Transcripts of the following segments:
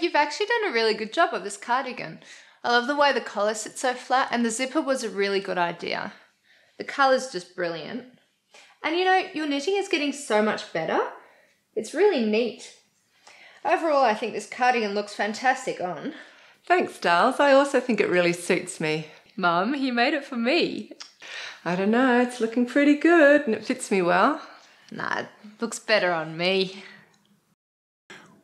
you've actually done a really good job of this cardigan. I love the way the collar sits so flat, and the zipper was a really good idea. The colour's just brilliant. And you know, your knitting is getting so much better. It's really neat. Overall, I think this cardigan looks fantastic on. Thanks, Darls. I also think it really suits me. Mum, you made it for me. I don't know, it's looking pretty good and it fits me well. Nah, it looks better on me.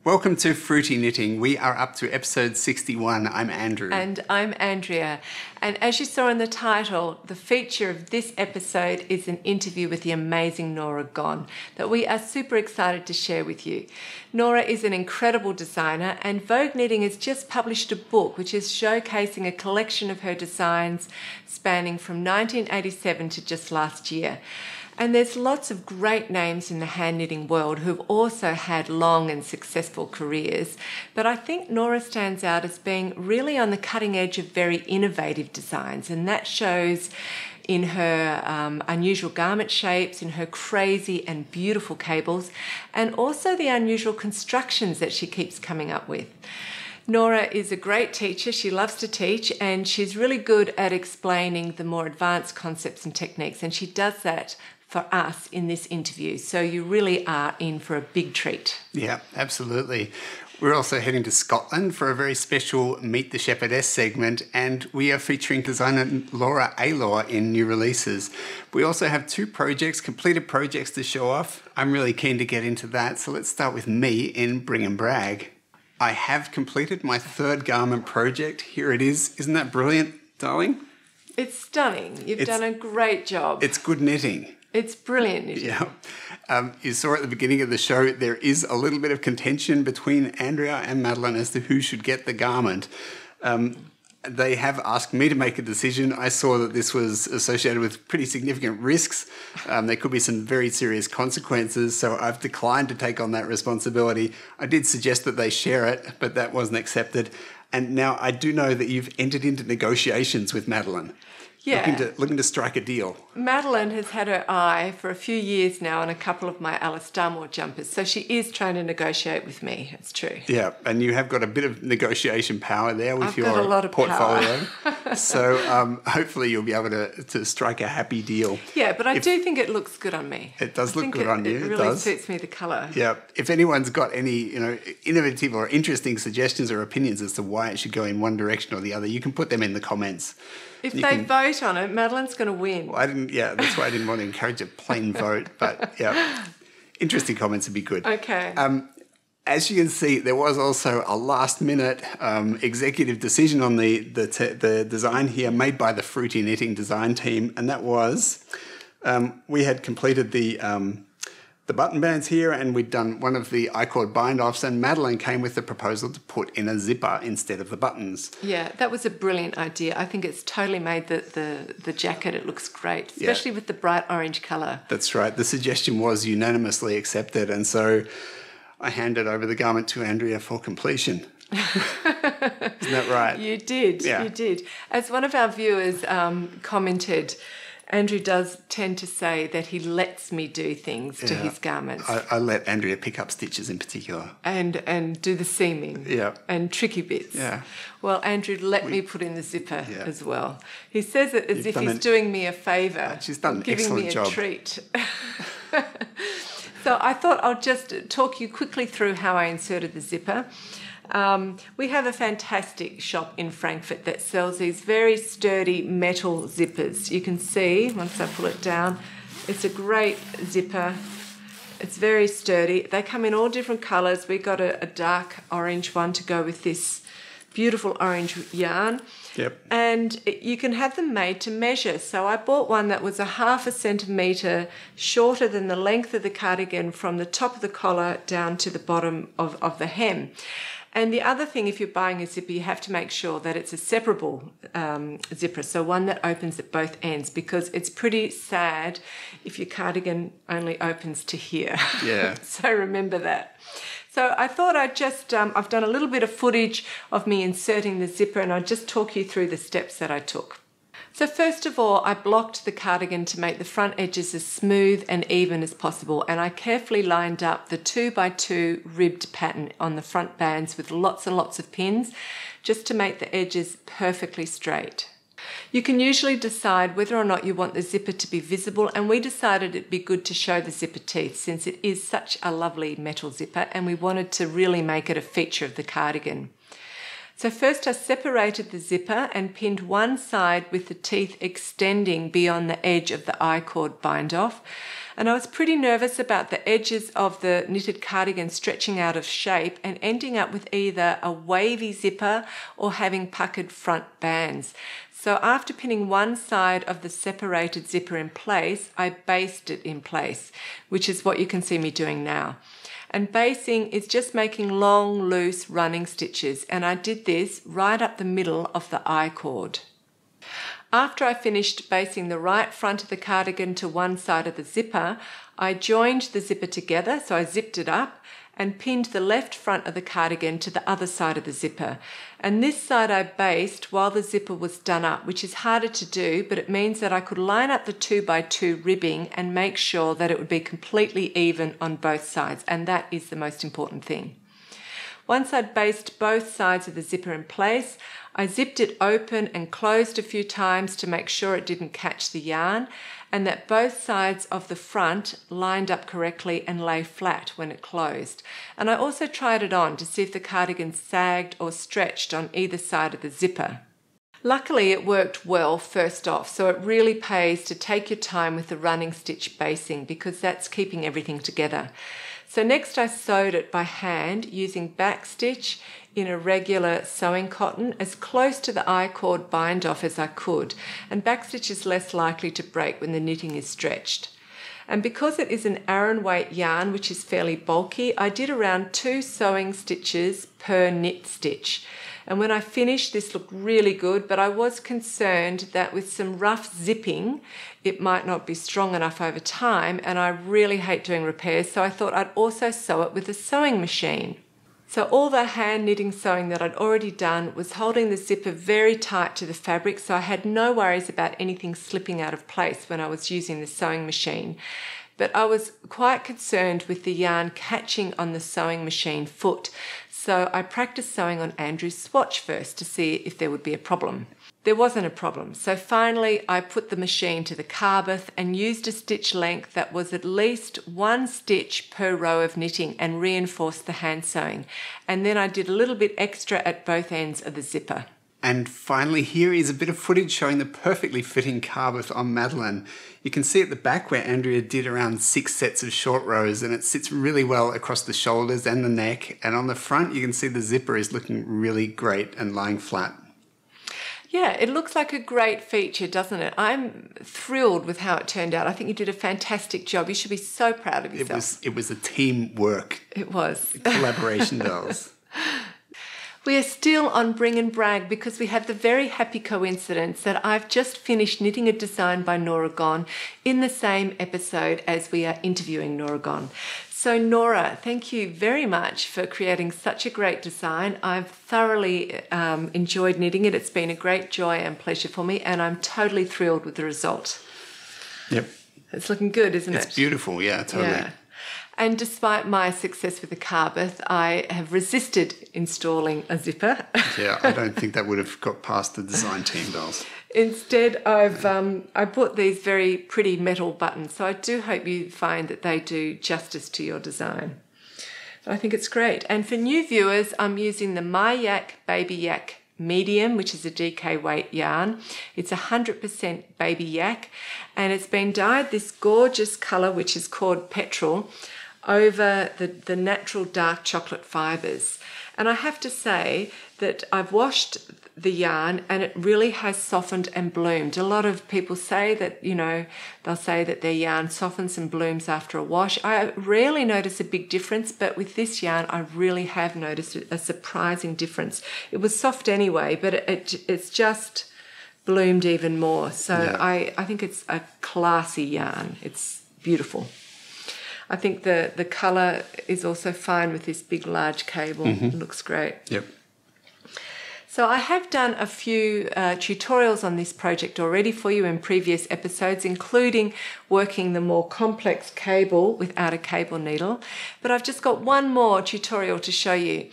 Welcome to Fruity Knitting. We are up to episode 61. I'm Andrew. And I'm Andrea. And as you saw in the title, the feature of this episode is an interview with the amazing Norah Gaughan that we are super excited to share with you. Norah is an incredible designer, and Vogue Knitting has just published a book which is showcasing a collection of her designs spanning from 1987 to just last year. And there's lots of great names in the hand knitting world who've also had long and successful careers. But I think Norah stands out as being really on the cutting edge of very innovative designs. And that shows in her unusual garment shapes, in her crazy and beautiful cables, and also the unusual constructions that she keeps coming up with. Norah is a great teacher. She loves to teach, and she's really good at explaining the more advanced concepts and techniques. And she does that for us in this interview. So you really are in for a big treat. Yeah, absolutely. We're also heading to Scotland for a very special Meet the Shepherdess segment, and we are featuring designer Laura Aylor in new releases. We also have two completed projects to show off. I'm really keen to get into that, so let's start with me in Bring and Brag. I have completed my third garment project. Here it is. Isn't that brilliant, darling? It's stunning. You've done a great job. It's good knitting. It's brilliant knitting. Yeah. You saw at the beginning of the show, there is a little bit of contention between Andrea and Madeline as to who should get the garment. They have asked me to make a decision. I saw that this was associated with pretty significant risks. There could be some very serious consequences, so I've declined to take on that responsibility. I did suggest that they share it, but that wasn't accepted. And now I do know that you've entered into negotiations with Madeline. Yeah. Looking to strike a deal. Madeline has had her eye for a few years now on a couple of my Alice Starmore jumpers, so she is trying to negotiate with me. It's true. Yeah, and you have got a bit of negotiation power there with your got a lot of portfolio. So hopefully you'll be able to strike a happy deal. Yeah, but I do think it looks good on me. It does look good on you. It really suits me, the colour. Yeah. If anyone's got any innovative or interesting suggestions or opinions as to why it should go in one direction or the other, you can put them in the comments. If they vote on it, Madeline's going to win. Well, that's why I didn't want to encourage a plain vote. But yeah, interesting comments would be good. Okay. As you can see, there was also a last-minute executive decision on the design here made by the Fruity Knitting design team, and that was we had completed the button bands here, and we'd done one of the I-cord bind-offs, and Madeline came with the proposal to put in a zipper instead of the buttons. Yeah, that was a brilliant idea. I think it's totally made the jacket. It looks great, especially with the bright orange colour. That's right. The suggestion was unanimously accepted, and so I handed over the garment to Andrea for completion. Isn't that right? You did. Yeah. You did. As one of our viewers commented, Andrew does tend to say that he lets me do things to his garments. I let Andrea pick up stitches in particular. And do the seaming. Yeah. And tricky bits. Yeah. Well, Andrew let me put in the zipper as well. He says it as if he's doing me a favour. She's done an giving me a job. Treat. So I thought I'll just talk you quickly through how I inserted the zipper. We have a fantastic shop in Frankfurt that sells these very sturdy metal zippers. You can see, once I pull it down, it's a great zipper. It's very sturdy. They come in all different colours. We got a dark orange one to go with this beautiful orange yarn. Yep. And you can have them made to measure. So I bought one that was 1/2 centimetre shorter than the length of the cardigan from the top of the collar down to the bottom of the hem. And the other thing, if you're buying a zipper, you have to make sure that it's a separable zipper, so one that opens at both ends, because it's pretty sad if your cardigan only opens to here. Yeah. So remember that. So I thought I'd just, I've done a little bit of footage of me inserting the zipper, and I'll just talk you through the steps that I took. So first of all, I blocked the cardigan to make the front edges as smooth and even as possible, and I carefully lined up the 2x2 ribbed pattern on the front bands with lots and lots of pins, just to make the edges perfectly straight. You can usually decide whether or not you want the zipper to be visible, and we decided it'd be good to show the zipper teeth since it is such a lovely metal zipper and we wanted to really make it a feature of the cardigan. So first I separated the zipper and pinned one side with the teeth extending beyond the edge of the I-cord bind off. And I was pretty nervous about the edges of the knitted cardigan stretching out of shape and ending up with either a wavy zipper or having puckered front bands. So after pinning one side of the separated zipper in place, I basted it in place, which is what you can see me doing now. And basing is just making long, loose running stitches, and I did this right up the middle of the I-cord. After I finished basting the right front of the cardigan to one side of the zipper, I joined the zipper together, so I zipped it up and pinned the left front of the cardigan to the other side of the zipper. And this side I based while the zipper was done up, which is harder to do, but it means that I could line up the 2x2 ribbing and make sure that it would be completely even on both sides, and that is the most important thing. Once I'd basted both sides of the zipper in place, I zipped it open and closed a few times to make sure it didn't catch the yarn, and that both sides of the front lined up correctly and lay flat when it closed. And I also tried it on to see if the cardigan sagged or stretched on either side of the zipper. Luckily it worked well first off, so it really pays to take your time with the running stitch basing because that's keeping everything together. So next I sewed it by hand using back stitch in a regular sewing cotton as close to the I-cord bind off as I could, and backstitch is less likely to break when the knitting is stretched. And because it is an Aran weight yarn, which is fairly bulky, I did around 2 sewing stitches per knit stitch. And when I finished, this looked really good, but I was concerned that with some rough zipping, it might not be strong enough over time, and I really hate doing repairs, so I thought I'd also sew it with a sewing machine. So all the hand knitting sewing that I'd already done was holding the zipper very tight to the fabric, so I had no worries about anything slipping out of place when I was using the sewing machine. But I was quite concerned with the yarn catching on the sewing machine foot, so I practiced sewing on Andrew's swatch first to see if there would be a problem. There wasn't a problem, so finally I put the machine to the carbeth and used a stitch length that was at least 1 stitch per row of knitting and reinforced the hand sewing. And then I did a little bit extra at both ends of the zipper. And finally, here is a bit of footage showing the perfectly fitting carbeth on Madeline. You can see at the back where Andrea did around 6 sets of short rows, and it sits really well across the shoulders and the neck. And on the front, you can see the zipper is looking really great and lying flat. Yeah, it looks like a great feature, doesn't it? I'm thrilled with how it turned out. I think you did a fantastic job. You should be so proud of yourself. It was a teamwork. It was. Collaboration, dolls. We are still on Bring and Brag because we have the very happy coincidence that I've just finished knitting a design by Norah Gaughan in the same episode as we are interviewing Norah Gaughan. So Norah, thank you very much for creating such a great design. I've thoroughly enjoyed knitting it. It's been a great joy and pleasure for me, and I'm totally thrilled with the result. Yep. It's looking good, isn't it? It's beautiful, yeah, totally. Yeah. And despite my success with the carbeth, I have resisted installing a zipper. Yeah, I don't think that would have got past the design team, dolls. Instead, I bought these very pretty metal buttons, so I do hope you find that they do justice to your design. I think it's great. And for new viewers, I'm using the My Yak Baby Yak Medium, which is a DK weight yarn. It's 100% baby yak, and it's been dyed this gorgeous colour, which is called petrol, over the natural dark chocolate fibres. And I have to say that I've washed the yarn and it really has softened and bloomed. A lot of people say that, they'll say that their yarn softens and blooms after a wash. I rarely notice a big difference, but with this yarn, I really have noticed a surprising difference. It was soft anyway, but it's just bloomed even more. So yeah. I think it's a classy yarn. It's beautiful. I think the colour is also fine with this big, large cable. Mm-hmm. It looks great. Yep. So I have done a few tutorials on this project already for you in previous episodes, including working the more complex cable without a cable needle. But I've just got one more tutorial to show you.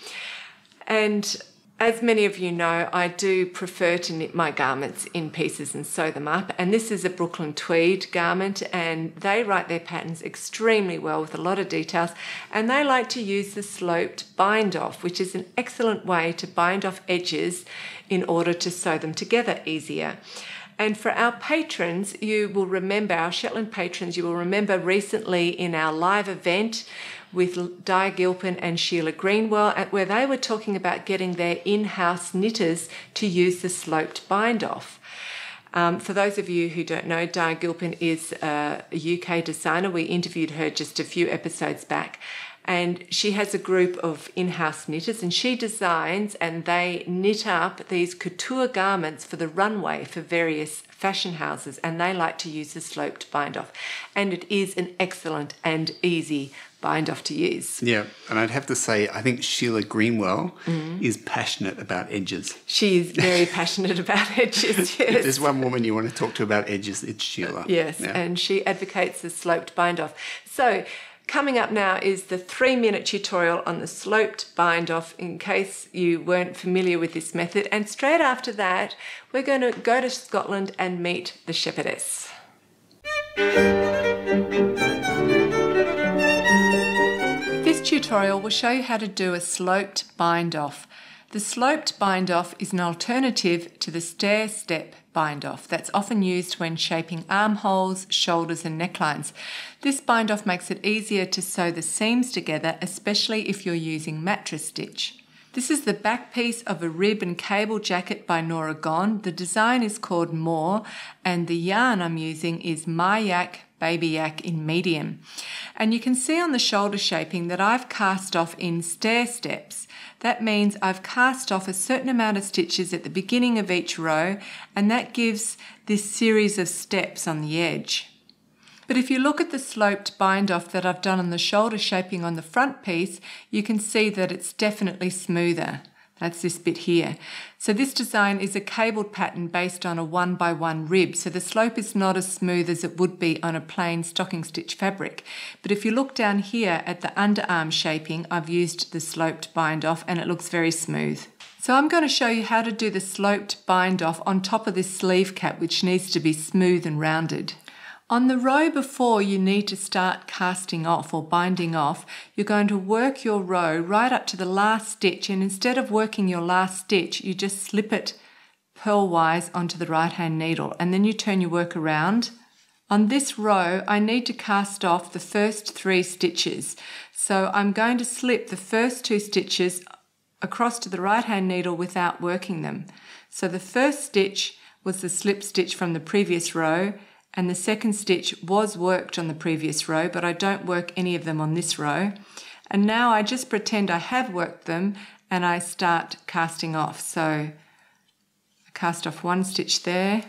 And as many of you know, I do prefer to knit my garments in pieces and sew them up. And this is a Brooklyn tweed garment, and they write their patterns extremely well with a lot of details. And they like to use the sloped bind off, which is an excellent way to bind off edges in order to sew them together easier. And for our patrons, you will remember, our Shetland patrons, you will remember recently in our live event with Di Gilpin and Sheila Greenwell, where they were talking about getting their in-house knitters to use the sloped bind-off. For those of you who don't know, Di Gilpin is a UK designer. We interviewed her just a few episodes back. And she has a group of in-house knitters, and she designs and they knit up these couture garments for the runway for various fashion houses, and they like to use the sloped bind-off. And it is an excellent and easy bind-off to use. Yeah, and I'd have to say, I think Sheila Greenwell is passionate about edges. She is very passionate about edges, yes. If there's one woman you want to talk to about edges, it's Sheila. Yes, yeah. And she advocates the sloped bind-off. So, coming up now is the 3-minute tutorial on the sloped bind-off in case you weren't familiar with this method. And straight after that, we're going to go to Scotland and meet the shepherdess. This tutorial will show you how to do a sloped bind-off. The sloped bind-off is an alternative to the stair-step bind-off that's often used when shaping armholes, shoulders and necklines. This bind-off makes it easier to sew the seams together, especially if you're using mattress stitch. This is the back piece of a rib and cable jacket by Norah Gaughan. The design is called More, and the yarn I'm using is My Yak Baby Yak in medium. And you can see on the shoulder shaping that I've cast off in stair steps. That means I've cast off a certain amount of stitches at the beginning of each row, and that gives this series of steps on the edge. But if you look at the sloped bind off that I've done on the shoulder shaping on the front piece, you can see that it's definitely smoother. That's this bit here. So this design is a cabled pattern based on a 1x1 rib, so the slope is not as smooth as it would be on a plain stocking stitch fabric. But if you look down here at the underarm shaping, I've used the sloped bind off and it looks very smooth. So I'm going to show you how to do the sloped bind off on top of this sleeve cap, which needs to be smooth and rounded. On the row before you need to start casting off or binding off, you're going to work your row right up to the last stitch, and instead of working your last stitch, you just slip it purlwise onto the right hand needle, and then you turn your work around. On this row, I need to cast off the first 3 stitches. So I'm going to slip the first 2 stitches across to the right hand needle without working them. So the first stitch was the slip stitch from the previous row, and the second stitch was worked on the previous row, but I don't work any of them on this row. And now I just pretend I have worked them and I start casting off. So I cast off 1 stitch there,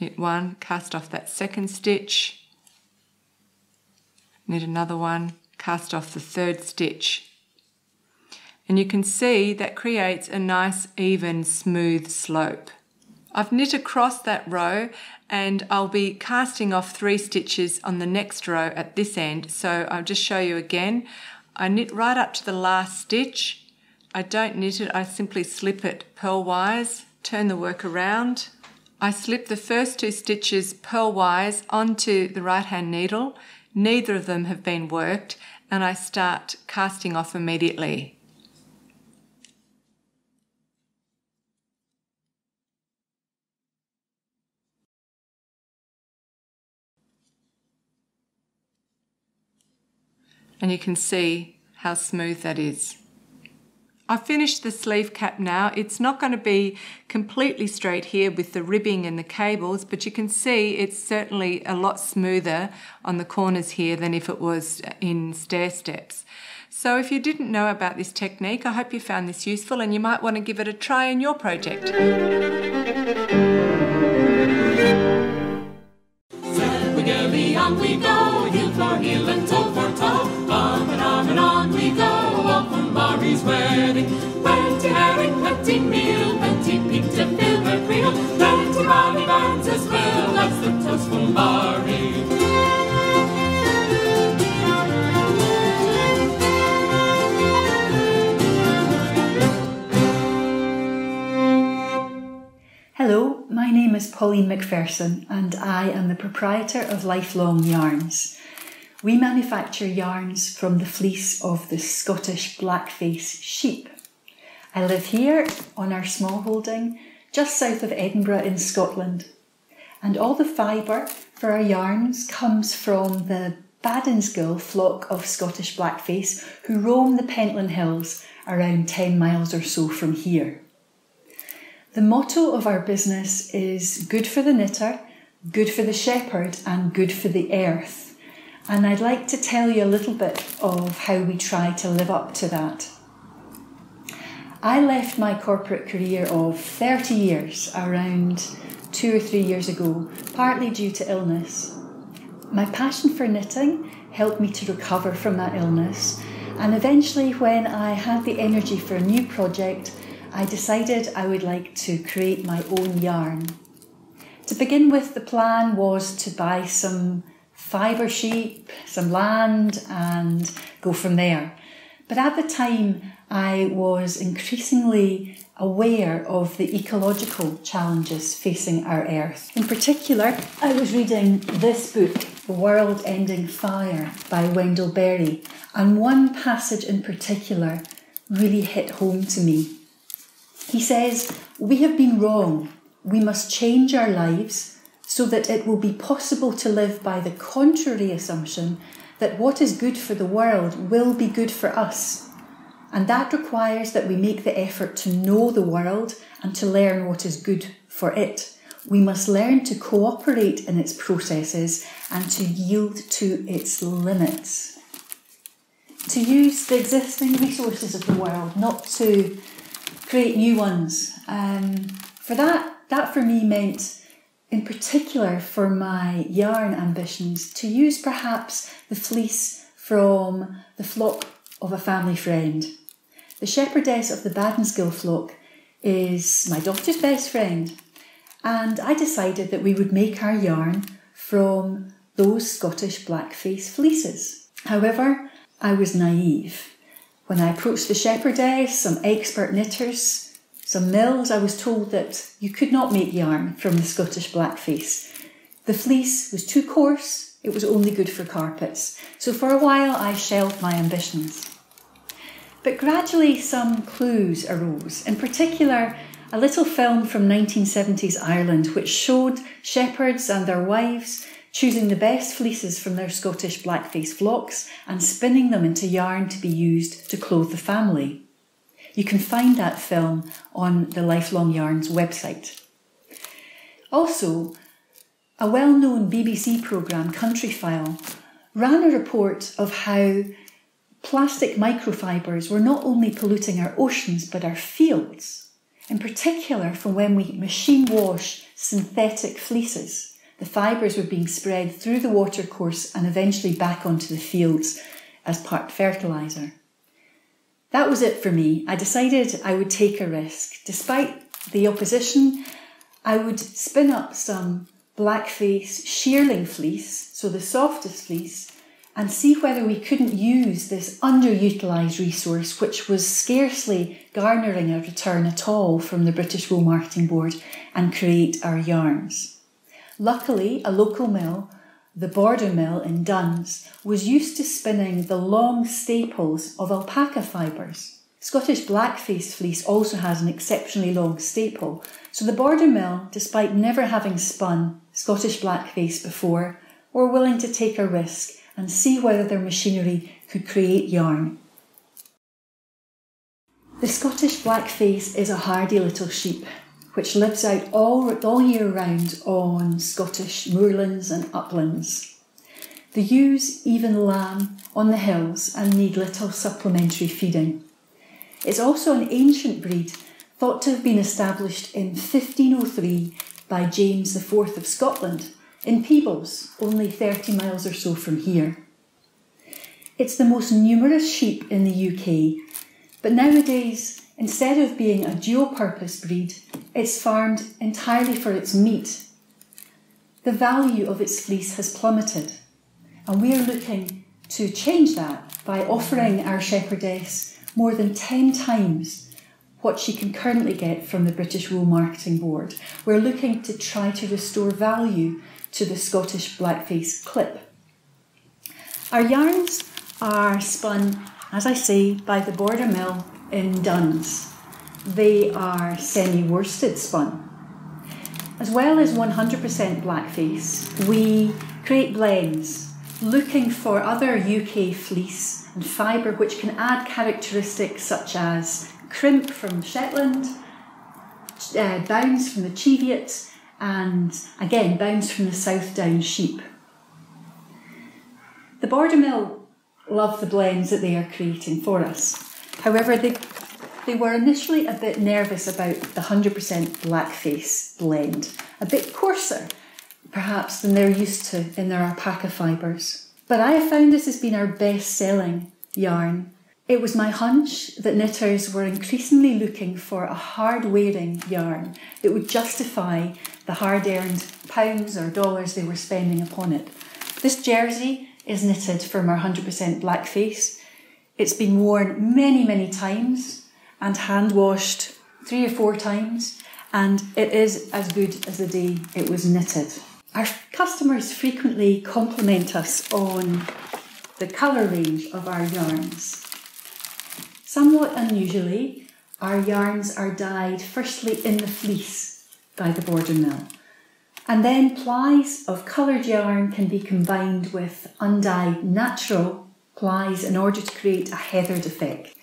knit 1, cast off that second stitch, knit another one, cast off the 3rd stitch. And you can see that creates a nice, even, smooth slope. I've knit across that row and I'll be casting off 3 stitches on the next row at this end. So I'll just show you again. I knit right up to the last stitch. I don't knit it, I simply slip it purlwise, turn the work around. I slip the first 2 stitches purlwise onto the right hand needle. Neither of them have been worked, and I start casting off immediately. And you can see how smooth that is. I've finished the sleeve cap now. It's not going to be completely straight here with the ribbing and the cables, but you can see it's certainly a lot smoother on the corners here than if it was in stair steps. So if you didn't know about this technique, I hope you found this useful and you might want to give it a try in your project. On we go, heel for heel and toe for toe. On and on we go, off from Barbie's wedding. Went to Herring. nutty meal, Betty Pig to fill her cradle, Betty Bonnie Barnes as well, that's the toast from Barry. Hello, my name is Pauline McPherson and I am the proprietor of Lifelong Yarns. We manufacture yarns from the fleece of the Scottish blackface sheep. I live here on our small holding just south of Edinburgh in Scotland. And all the fibre for our yarns comes from the Badensgill flock of Scottish blackface who roam the Pentland Hills around 10 miles or so from here. The motto of our business is good for the knitter, good for the shepherd and good for the earth. And I'd like to tell you a little bit of how we try to live up to that. I left my corporate career of 30 years around 2 or 3 years ago, partly due to illness. My passion for knitting helped me to recover from that illness, and eventually when I had the energy for a new project, I decided I would like to create my own yarn. To begin with, the plan was to buy some fibre sheep, some land and go from there. But at the time I was increasingly aware of the ecological challenges facing our earth. In particular, I was reading this book, The World Ending Fire by Wendell Berry, and one passage in particular really hit home to me. He says, "We have been wrong. We must change our lives so that it will be possible to live by the contrary assumption that what is good for the world will be good for us. And that requires that we make the effort to know the world and to learn what is good for it. We must learn to cooperate in its processes and to yield to its limits. To use the existing resources of the world, not to create new ones." That for me meant, in particular for my yarn ambitions, to use perhaps the fleece from the flock of a family friend. The shepherdess of the Badensgill flock is my daughter's best friend, and I decided that we would make our yarn from those Scottish blackface fleeces. However, I was naive. When I approached the shepherdess, some expert knitters, some mills, I was told that you could not make yarn from the Scottish blackface. The fleece was too coarse, it was only good for carpets. So for a while I shelved my ambitions. But gradually some clues arose, in particular a little film from 1970s Ireland which showed shepherds and their wives choosing the best fleeces from their Scottish blackface flocks and spinning them into yarn to be used to clothe the family. You can find that film on the Lifelong Yarns website. Also, a well-known BBC programme, Countryfile, ran a report of how plastic microfibres were not only polluting our oceans but our fields, in particular from when we machine wash synthetic fleeces. The fibres were being spread through the watercourse and eventually back onto the fields as part fertiliser. That was it for me. I decided I would take a risk. Despite the opposition, I would spin up some blackface shearling fleece, so the softest fleece, and see whether we couldn't use this underutilised resource which was scarcely garnering a return at all from the British Wool Marketing Board, and create our yarns. Luckily, a local mill, the Border Mill in Duns, was used to spinning the long staples of alpaca fibres. Scottish blackface fleece also has an exceptionally long staple, so the Border Mill, despite never having spun Scottish blackface before, were willing to take a risk and see whether their machinery could create yarn. The Scottish blackface is a hardy little sheep, which lives out all year round on Scottish moorlands and uplands. The ewes even lamb on the hills and need little supplementary feeding. It's also an ancient breed, thought to have been established in 1503 by James IV of Scotland, in Peebles, only 30 miles or so from here. It's the most numerous sheep in the UK, but nowadays Instead of being a dual-purpose breed, it's farmed entirely for its meat. The value of its fleece has plummeted, and we are looking to change that by offering our shepherdess more than 10 times what she can currently get from the British Wool Marketing Board. We're looking to try to restore value to the Scottish blackface clip. Our yarns are spun, as I say, by the Border Mill in Duns. They are semi-worsted spun. As well as 100% blackface, we create blends looking for other UK fleece and fibre which can add characteristics such as crimp from Shetland, bounds from the Cheviot, and again bounds from the South Down sheep. The Border Mill love the blends that they are creating for us. However, they were initially a bit nervous about the 100% blackface blend, a bit coarser perhaps than they're used to in their alpaca fibres. But I have found this has been our best selling yarn. It was my hunch that knitters were increasingly looking for a hard wearing yarn that would justify the hard earned pounds or dollars they were spending upon it. This jersey is knitted from our 100% blackface. It's been worn many, many times and hand washed 3 or 4 times, and it is as good as the day it was knitted. Our customers frequently compliment us on the colour range of our yarns. Somewhat unusually, our yarns are dyed firstly in the fleece by the Border Mill, and then plies of coloured yarn can be combined with undyed natural plies in order to create a heathered effect.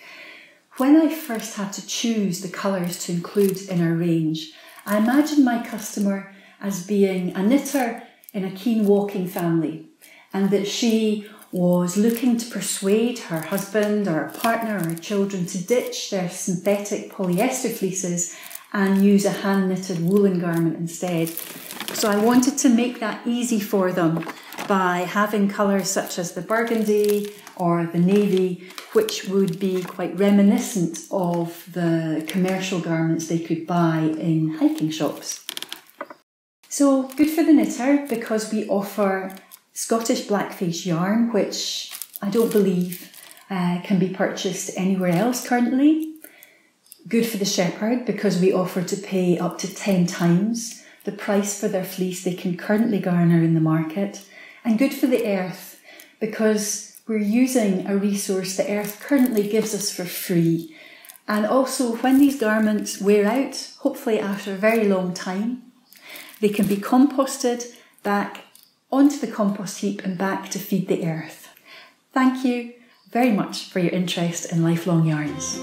When I first had to choose the colours to include in our range, I imagined my customer as being a knitter in a keen walking family, and that she was looking to persuade her husband or a partner or children to ditch their synthetic polyester fleeces and use a hand-knitted woolen garment instead. So I wanted to make that easy for them by having colours such as the burgundy or the navy, which would be quite reminiscent of the commercial garments they could buy in hiking shops. So good for the knitter because we offer Scottish blackface yarn, which I don't believe can be purchased anywhere else currently. Good for the shepherd because we offer to pay up to 10 times the price for their fleece they can currently garner in the market. And good for the earth because we're using a resource the earth currently gives us for free. And also when these garments wear out, hopefully after a very long time, they can be composted back onto the compost heap and back to feed the earth. Thank you very much for your interest in lifelong yarns.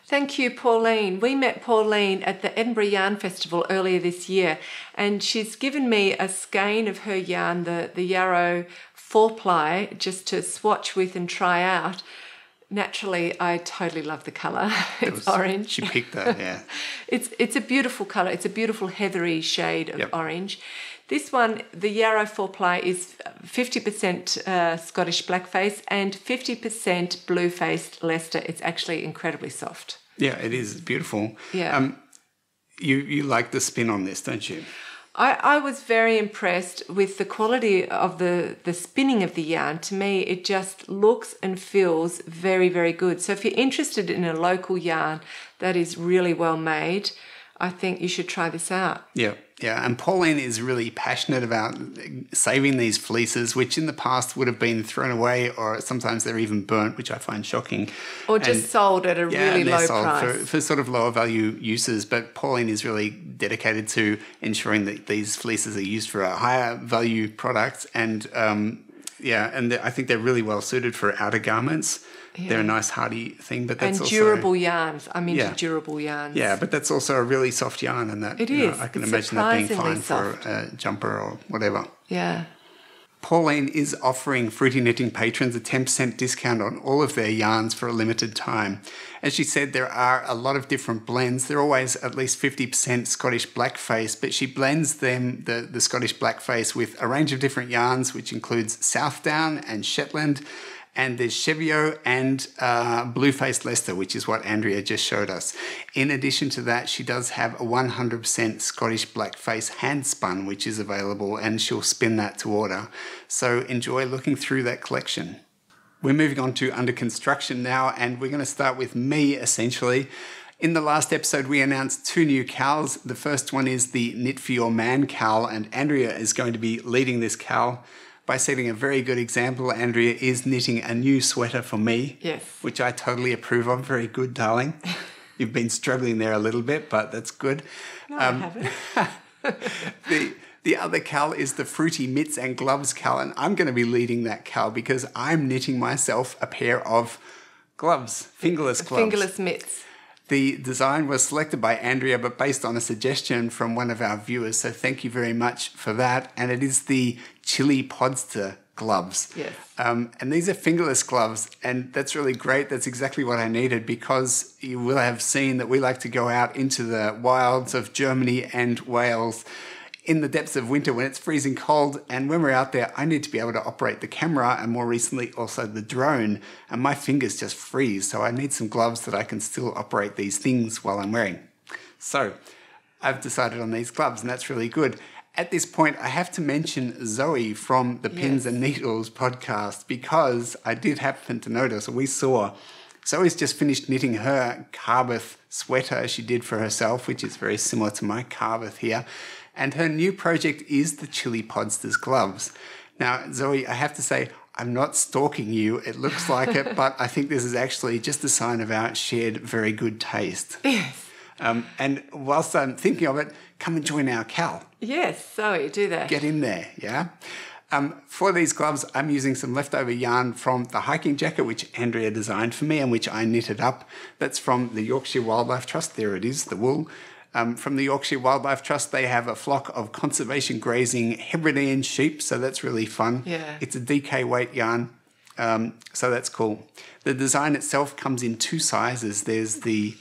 Thank you, Pauline. We met Pauline at the Edinburgh Yarn Festival earlier this year, and she's given me a skein of her yarn, the Yarrow 4-ply, just to swatch with and try out. Naturally, I totally love the colour. It's orange. She picked that, yeah. It's a beautiful colour. It's a beautiful heathery shade of orange. This one, the Yarrow 4-ply, is 50% Scottish blackface and 50% blue-faced Leicester. It's actually incredibly soft. Yeah, it is. It's beautiful. Yeah. You like the spin on this, don't you? I was very impressed with the quality of the spinning of the yarn. To me, it just looks and feels very, very good. So if you're interested in a local yarn that is really well made, I think you should try this out. Yeah. And Pauline is really passionate about saving these fleeces, which in the past would have been thrown away, or sometimes they're even burnt, which I find shocking. Or just sold at a really low price. For sort of lower value uses. But Pauline is really dedicated to ensuring that these fleeces are used for a higher value product and Yeah, and I think they're really well suited for outer garments. Yeah. They're a nice hardy thing, but that's also... durable yarns. I'm into durable yarns. Yeah, but that's also a really soft yarn, and that I can imagine that being fine soft for a jumper or whatever. Yeah. Pauline is offering Fruity Knitting patrons a 10% discount on all of their yarns for a limited time. As she said, there are a lot of different blends. They're always at least 50% Scottish blackface, but she blends them, the Scottish blackface, with a range of different yarns, which includes Southdown and Shetland, and there's Cheviot and Blue-Faced Leicester, which is what Andrea just showed us. In addition to that, she does have a 100% Scottish blackface hand-spun, which is available, and she'll spin that to order. So enjoy looking through that collection. We're moving on to under construction now, and we're going to start with me, essentially. In the last episode, we announced 2 new cowls. The first one is the Knit for Your Man cowl, and Andrea is going to be leading this cowl. By setting a very good example, Andrea is knitting a new sweater for me. Yes. Which I totally approve of. Very good, darling. You've been struggling there a little bit, but that's good. No, I haven't. The other cowl is the Fruity Mitts and Gloves cowl, and I'm going to be leading that cowl because I'm knitting myself a pair of gloves, fingerless gloves. Fingerless mitts. The design was selected by Andrea, but based on a suggestion from one of our viewers, so thank you very much for that. And it is the Chili Podster gloves. Yes. And these are fingerless gloves, and that's really great. That's exactly what I needed, because you will have seen that we like to go out into the wilds of Germany and Wales in the depths of winter when it's freezing cold, and when we're out there, I need to be able to operate the camera and more recently also the drone, and my fingers just freeze, so I need some gloves that I can still operate these things while I'm wearing. So I've decided on these gloves, and that's really good. At this point, I have to mention Zoe from the Pins and Needles podcast, because I did happen to notice, or we saw, Zoe's just finished knitting her Carbeth sweater she did for herself, which is very similar to my Carbeth here. And her new project is the Chili Podsters gloves. Now, Zoe, I have to say, I'm not stalking you. It looks like it, but I think this is actually just a sign of our shared very good taste. Yes. And whilst I'm thinking of it, come and join our Cal. Yes, Zoe, do that. Get in there, yeah? For these gloves, I'm using some leftover yarn from the hiking jacket, which Andrea designed for me and which I knitted up. That's from the Yorkshire Wildlife Trust. There it is, the wool. From the Yorkshire Wildlife Trust, they have a flock of conservation grazing Hebridean sheep, so that's really fun. Yeah. It's a DK weight yarn, so that's cool. The design itself comes in 2 sizes. There's the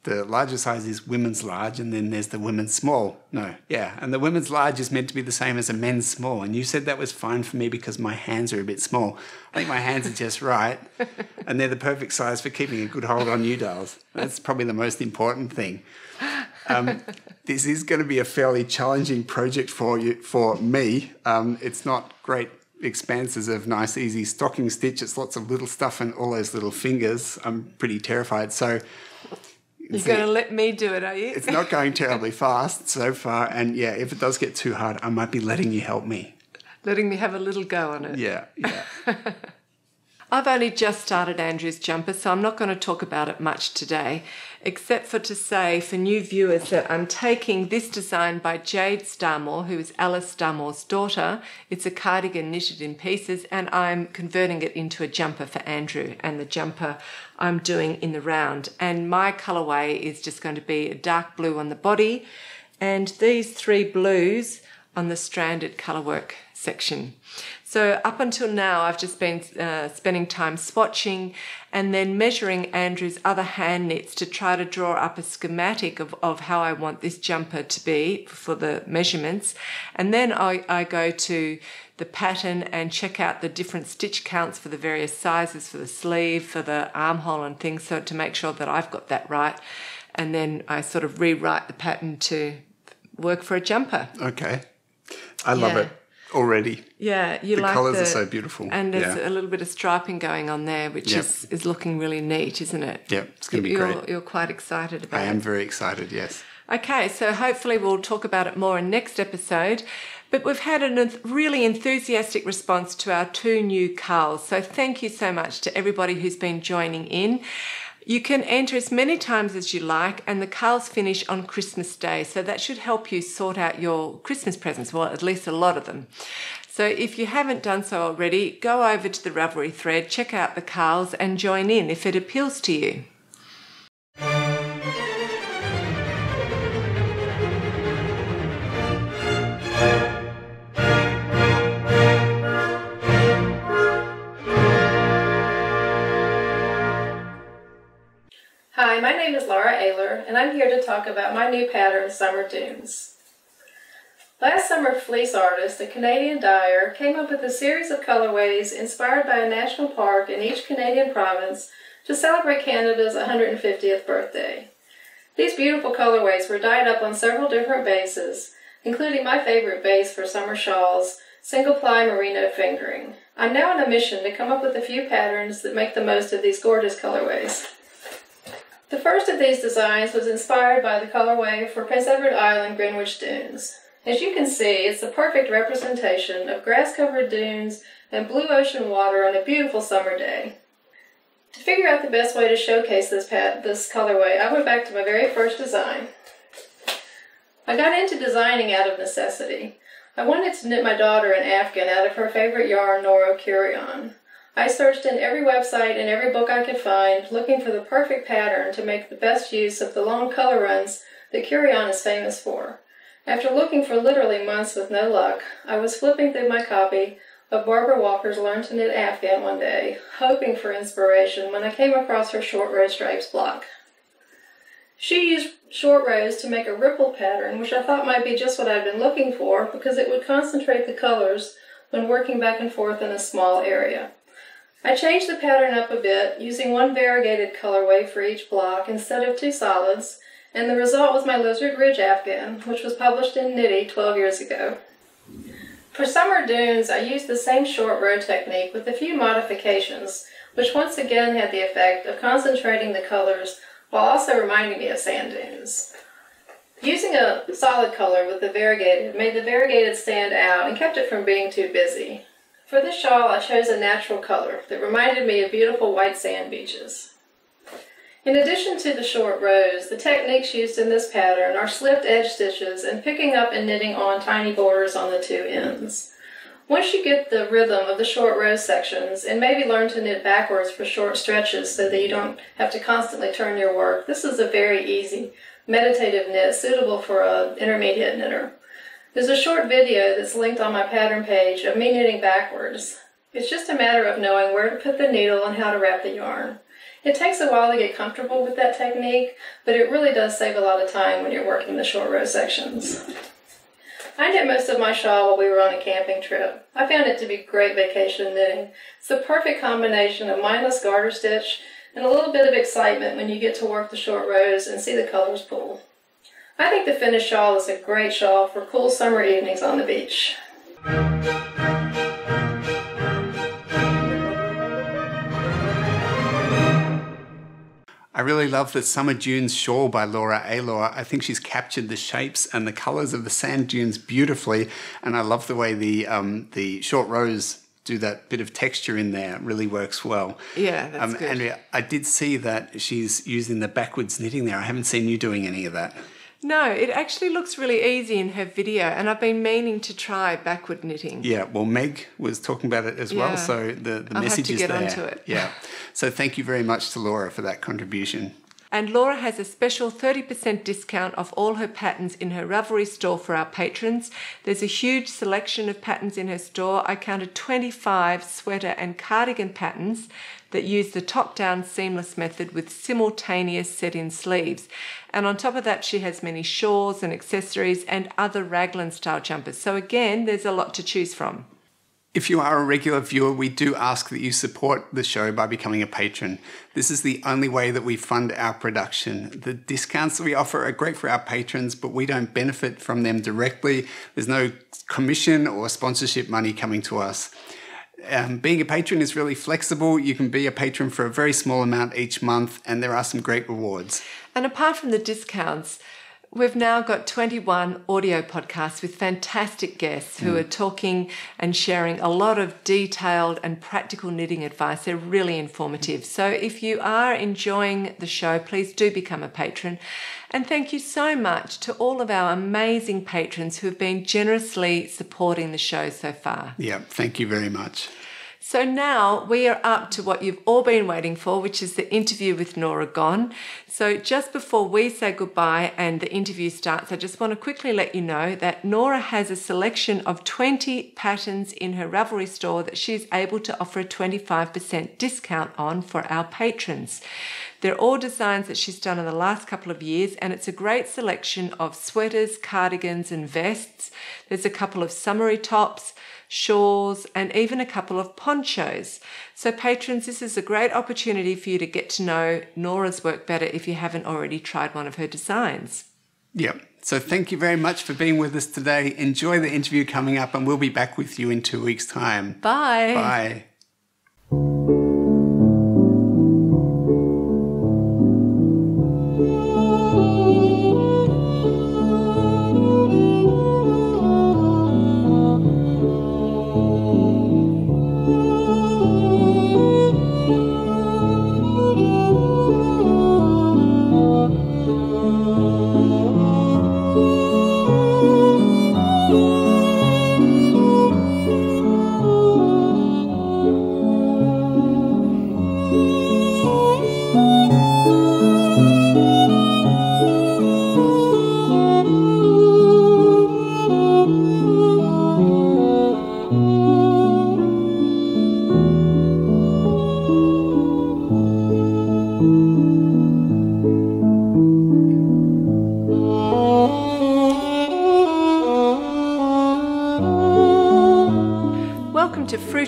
larger size is women's large, and then there's the women's small. And the women's large is meant to be the same as a men's small, and you said that was fine for me because my hands are a bit small. I think my hands are just right, and they're the perfect size for keeping a good hold on you, dolls. That's probably the most important thing. This is going to be a fairly challenging project for me. It's not great expanses of nice, easy stocking stitch. It's lots of little stuff and all those little fingers. I'm pretty terrified. So you're going to let me do it, are you? It's not going terribly fast so far. And yeah, if it does get too hard, I might be letting you help me. Letting me have a little go on it. Yeah. I've only just started Andrew's jumper, so I'm not going to talk about it much today, except for to say for new viewers that I'm taking this design by Jade Starmore, who is Alice Starmore's daughter. It's a cardigan knitted in pieces, and I'm converting it into a jumper for Andrew, and the jumper I'm doing in the round. And my colourway is just going to be a dark blue on the body, and these 3 blues on the stranded colourwork section. So up until now, I've just been spending time swatching and then measuring Andrew's other hand knits to try to draw up a schematic of how I want this jumper to be for the measurements. And then I go to the pattern and check out the different stitch counts for the various sizes for the sleeve, for the armhole and things, so to make sure that I've got that right. And then I sort of rewrite the pattern to work for a jumper. Okay. I love it already. Yeah, the colours are so beautiful. And there's a little bit of striping going on there, which is looking really neat, isn't it? Yeah, it's going to be great. You're quite excited about it. I am very excited, yes. Okay, so hopefully we'll talk about it more in next episode. But we've had a really enthusiastic response to our 2 new cowls. So thank you so much to everybody who's been joining in. You can enter as many times as you like, and the cowls finish on Christmas Day, so that should help you sort out your Christmas presents, well, at least a lot of them. So if you haven't done so already, go over to the Ravelry thread, check out the Carls and join in if it appeals to you. Hi, my name is Laura Aylor, and I'm here to talk about my new pattern, Summer Dunes. Last summer, fleece artist, a Canadian dyer, came up with a series of colorways inspired by a national park in each Canadian province to celebrate Canada's 150th birthday. These beautiful colorways were dyed up on several different bases, including my favorite base for summer shawls, single-ply merino fingering. I'm now on a mission to come up with a few patterns that make the most of these gorgeous colorways. The first of these designs was inspired by the colorway for Prince Edward Island Greenwich Dunes. As you can see, it's the perfect representation of grass-covered dunes and blue ocean water on a beautiful summer day. To figure out the best way to showcase this colorway, I went back to my very first design. I got into designing out of necessity. I wanted to knit my daughter an afghan out of her favorite yarn, Norah Gaughan. I searched in every website and every book I could find, looking for the perfect pattern to make the best use of the long color runs that Gaughan is famous for. After looking for literally months with no luck, I was flipping through my copy of Barbara Walker's Learn to Knit Afghan one day, hoping for inspiration when I came across her short row stripes block. She used short rows to make a ripple pattern, which I thought might be just what I'd been looking for because it would concentrate the colors when working back and forth in a small area. I changed the pattern up a bit, using one variegated colorway for each block instead of two solids, and the result was my Lizard Ridge Afghan, which was published in Knitty 12 years ago. For Summer Dunes, I used the same short row technique with a few modifications, which once again had the effect of concentrating the colors while also reminding me of sand dunes. Using a solid color with the variegated made the variegated stand out and kept it from being too busy. For this shawl, I chose a natural color that reminded me of beautiful white sand beaches. In addition to the short rows, the techniques used in this pattern are slipped edge stitches and picking up and knitting on tiny borders on the two ends. Once you get the rhythm of the short row sections and maybe learn to knit backwards for short stretches so that you don't have to constantly turn your work, this is a very easy meditative knit suitable for an intermediate knitter. There's a short video that's linked on my pattern page of me knitting backwards. It's just a matter of knowing where to put the needle and how to wrap the yarn. It takes a while to get comfortable with that technique, but it really does save a lot of time when you're working the short row sections. I knit most of my shawl while we were on a camping trip. I found it to be great vacation knitting. It's the perfect combination of mindless garter stitch and a little bit of excitement when you get to work the short rows and see the colors pool. I think the finished shawl is a great shawl for cool summer evenings on the beach. I really love the Summer Dunes shawl by Laura Aylor. I think she's captured the shapes and the colours of the sand dunes beautifully, and I love the way the short rows do that bit of texture in there. It really works well. Yeah, that's good. Andrea, I did see that she's using the backwards knitting there. I haven't seen you doing any of that. No, it actually looks really easy in her video, and I've been meaning to try backward knitting. Yeah, well, Meg was talking about it as well, so the message is there. I'll have to get onto it. Yeah, so thank you very much to Laura for that contribution. And Laura has a special 30% discount off all her patterns in her Ravelry store for our patrons. There's a huge selection of patterns in her store. I counted 25 sweater and cardigan patterns that use the top-down seamless method with simultaneous set-in sleeves. And on top of that, she has many shawls and accessories and other raglan-style jumpers. So again, there's a lot to choose from. If you are a regular viewer, we do ask that you support the show by becoming a patron. This is the only way that we fund our production. The discounts that we offer are great for our patrons, but we don't benefit from them directly. There's no commission or sponsorship money coming to us. Being a patron is really flexible. You can be a patron for a very small amount each month, and there are some great rewards. And apart from the discounts, We've now got 21 audio podcasts with fantastic guests who are talking and sharing a lot of detailed and practical knitting advice. They're really informative. So if you are enjoying the show, please do become a patron. And thank you so much to all of our amazing patrons who have been generously supporting the show so far. Yeah, thank you very much. So now we are up to what you've all been waiting for, which is the interview with Norah Gaughan. So just before we say goodbye and the interview starts, I just want to quickly let you know that Norah has a selection of 20 patterns in her Ravelry store that she's able to offer a 25% discount on for our patrons. They're all designs that she's done in the last couple of years, and it's a great selection of sweaters, cardigans and vests. There's a couple of summery tops, shawls, and even a couple of ponchos. So patrons, this is a great opportunity for you to get to know Norah's work better if you haven't already tried one of her designs. Yep. So thank you very much for being with us today. Enjoy the interview coming up, and we'll be back with you in 2 weeks' time. Bye. Bye.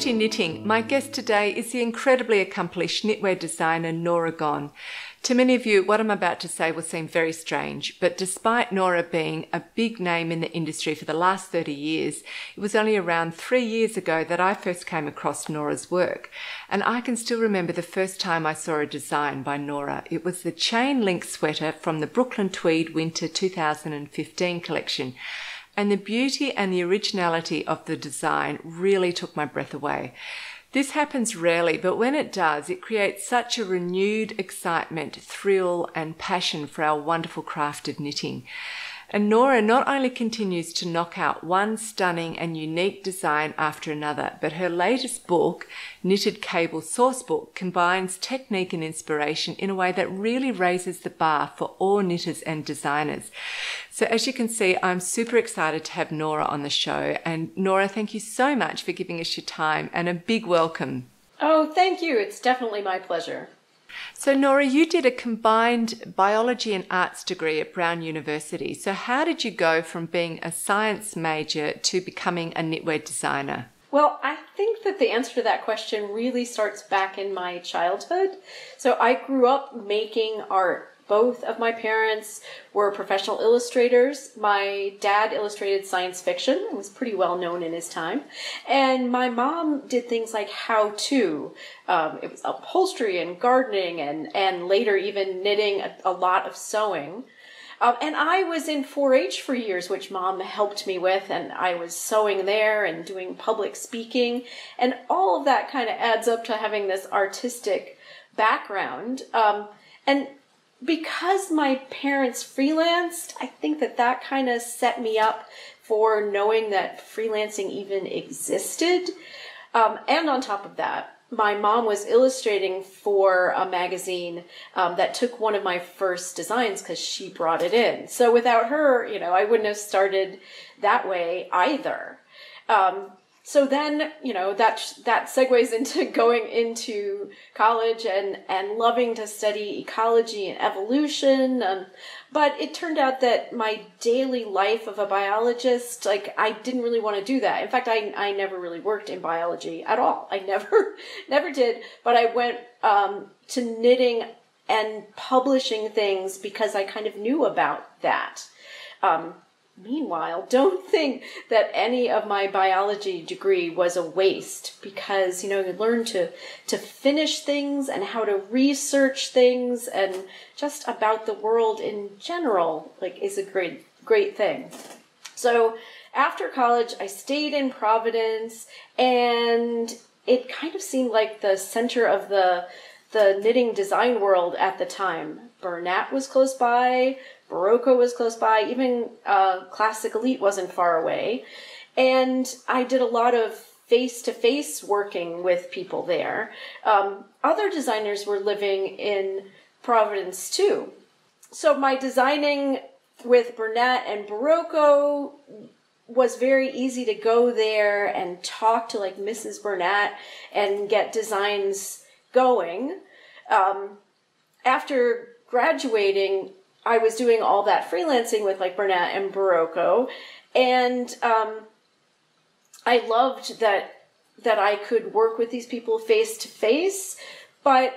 Knitting. My guest today is the incredibly accomplished knitwear designer Norah Gaughan. To many of you, what I'm about to say will seem very strange, but despite Norah being a big name in the industry for the last 30 years, it was only around 3 years ago that I first came across Norah's work. And I can still remember the first time I saw a design by Norah. It was the chain link sweater from the Brooklyn Tweed Winter 2015 collection. And the beauty and the originality of the design really took my breath away. This happens rarely, but when it does, it creates such a renewed excitement, thrill, and passion for our wonderful craft of knitting. And Norah not only continues to knock out one stunning and unique design after another, but her latest book, Knitted Cable Sourcebook, combines technique and inspiration in a way that really raises the bar for all knitters and designers. So as you can see, I'm super excited to have Norah on the show. And Norah, thank you so much for giving us your time, and a big welcome. Oh, thank you. It's definitely my pleasure. So Norah, you did a combined biology and arts degree at Brown University. So how did you go from being a science major to becoming a knitwear designer? Well, I think that the answer to that question really starts back in my childhood. So I grew up making art. Both of my parents were professional illustrators. My dad illustrated science fiction and was pretty well known in his time. And my mom did things like how-to. It was upholstery and gardening and later even knitting, a lot of sewing. And I was in 4-H for years, which Mom helped me with, and I was sewing there and doing public speaking. And all of that kind of adds up to having this artistic background. And because my parents freelanced, I think that kind of set me up for knowing that freelancing even existed. And on top of that, my mom was illustrating for a magazine that took one of my first designs because she brought it in. So without her, I wouldn't have started that way either. So then, that segues into going into college and loving to study ecology and evolution. But it turned out that my daily life of a biologist, I didn't really want to do that. In fact, I never really worked in biology at all. I never did. But I went to knitting and publishing things because I kind of knew about that. meanwhile, don't think that any of my biology degree was a waste, because, you know, you learn to finish things and how to research things, and just about the world in general, like, is a great thing. So after college, I stayed in Providence, and it kind of seemed like the center of the knitting design world at the time. Bernat was close by, Barocco was close by, even Classic Elite wasn't far away. And I did a lot of face-to-face working with people there. Other designers were living in Providence too. So my designing with Bernat and Barocco was very easy to go there and talk to like Mrs. Bernat and get designs going. After graduating, I was doing all that freelancing with like Bernat and Barocco, and I loved that I could work with these people face to face. But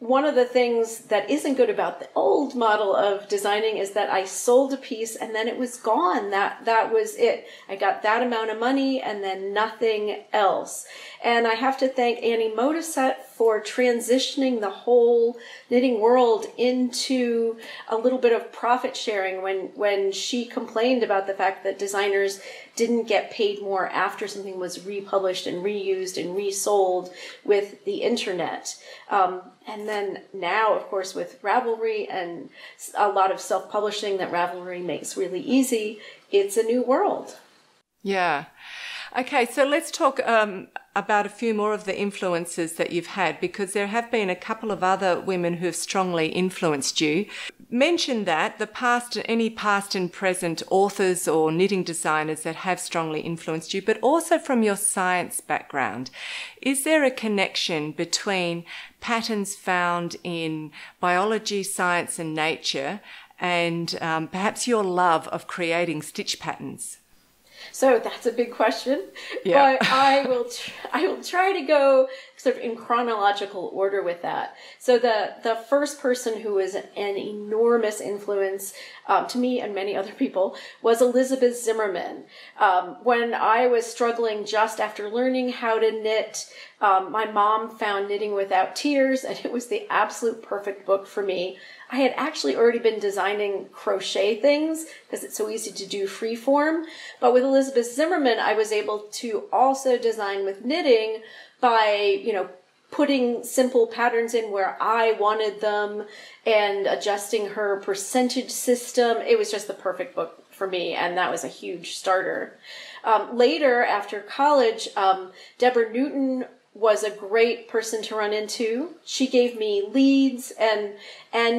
one of the things that isn't good about the old model of designing is that I sold a piece and then it was gone. That was it. I got that amount of money and then nothing else. And I have to thank Annie Modisette for transitioning the whole knitting world into a little bit of profit sharing when she complained about the fact that designers didn't get paid more after something was republished and reused and resold with the internet. And then now, of course, with Ravelry and a lot of self-publishing that Ravelry makes really easy, it's a new world. Yeah. Okay, so let's talk about a few more of the influences that you've had, because there have been a couple of other women who have strongly influenced you. Mention that any past and present authors or knitting designers that have strongly influenced you, but also from your science background. Is there a connection between patterns found in biology, science and nature and perhaps your love of creating stitch patterns? So that's a big question, yeah. But I will try to go sort of in chronological order with that. So the first person who was an enormous influence to me and many other people was Elizabeth Zimmerman. When I was struggling just after learning how to knit, my mom found Knitting Without Tears, and it was the absolute perfect book for me. I had actually already been designing crochet things because it's so easy to do free form. But with Elizabeth Zimmerman, I was able to also design with knitting by, you know, putting simple patterns in where I wanted them and adjusting her percentage system. It was just the perfect book for me, and that was a huge starter. Later, after college, Deborah Newton was a great person to run into. She gave me leads and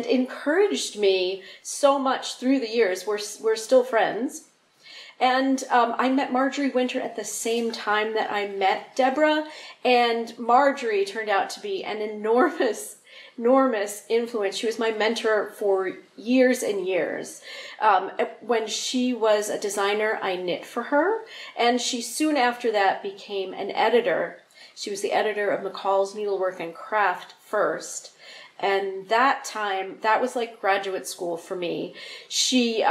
encouraged me so much through the years. We're still friends. And I met Marjorie Winter at the same time that I met Deborah, and Marjorie turned out to be an enormous influence. She was my mentor for years and years. When she was a designer, I knit for her, and she soon after that became an editor. She was the editor of McCall's Needlework and Craft first. And that time, that was like graduate school for me. She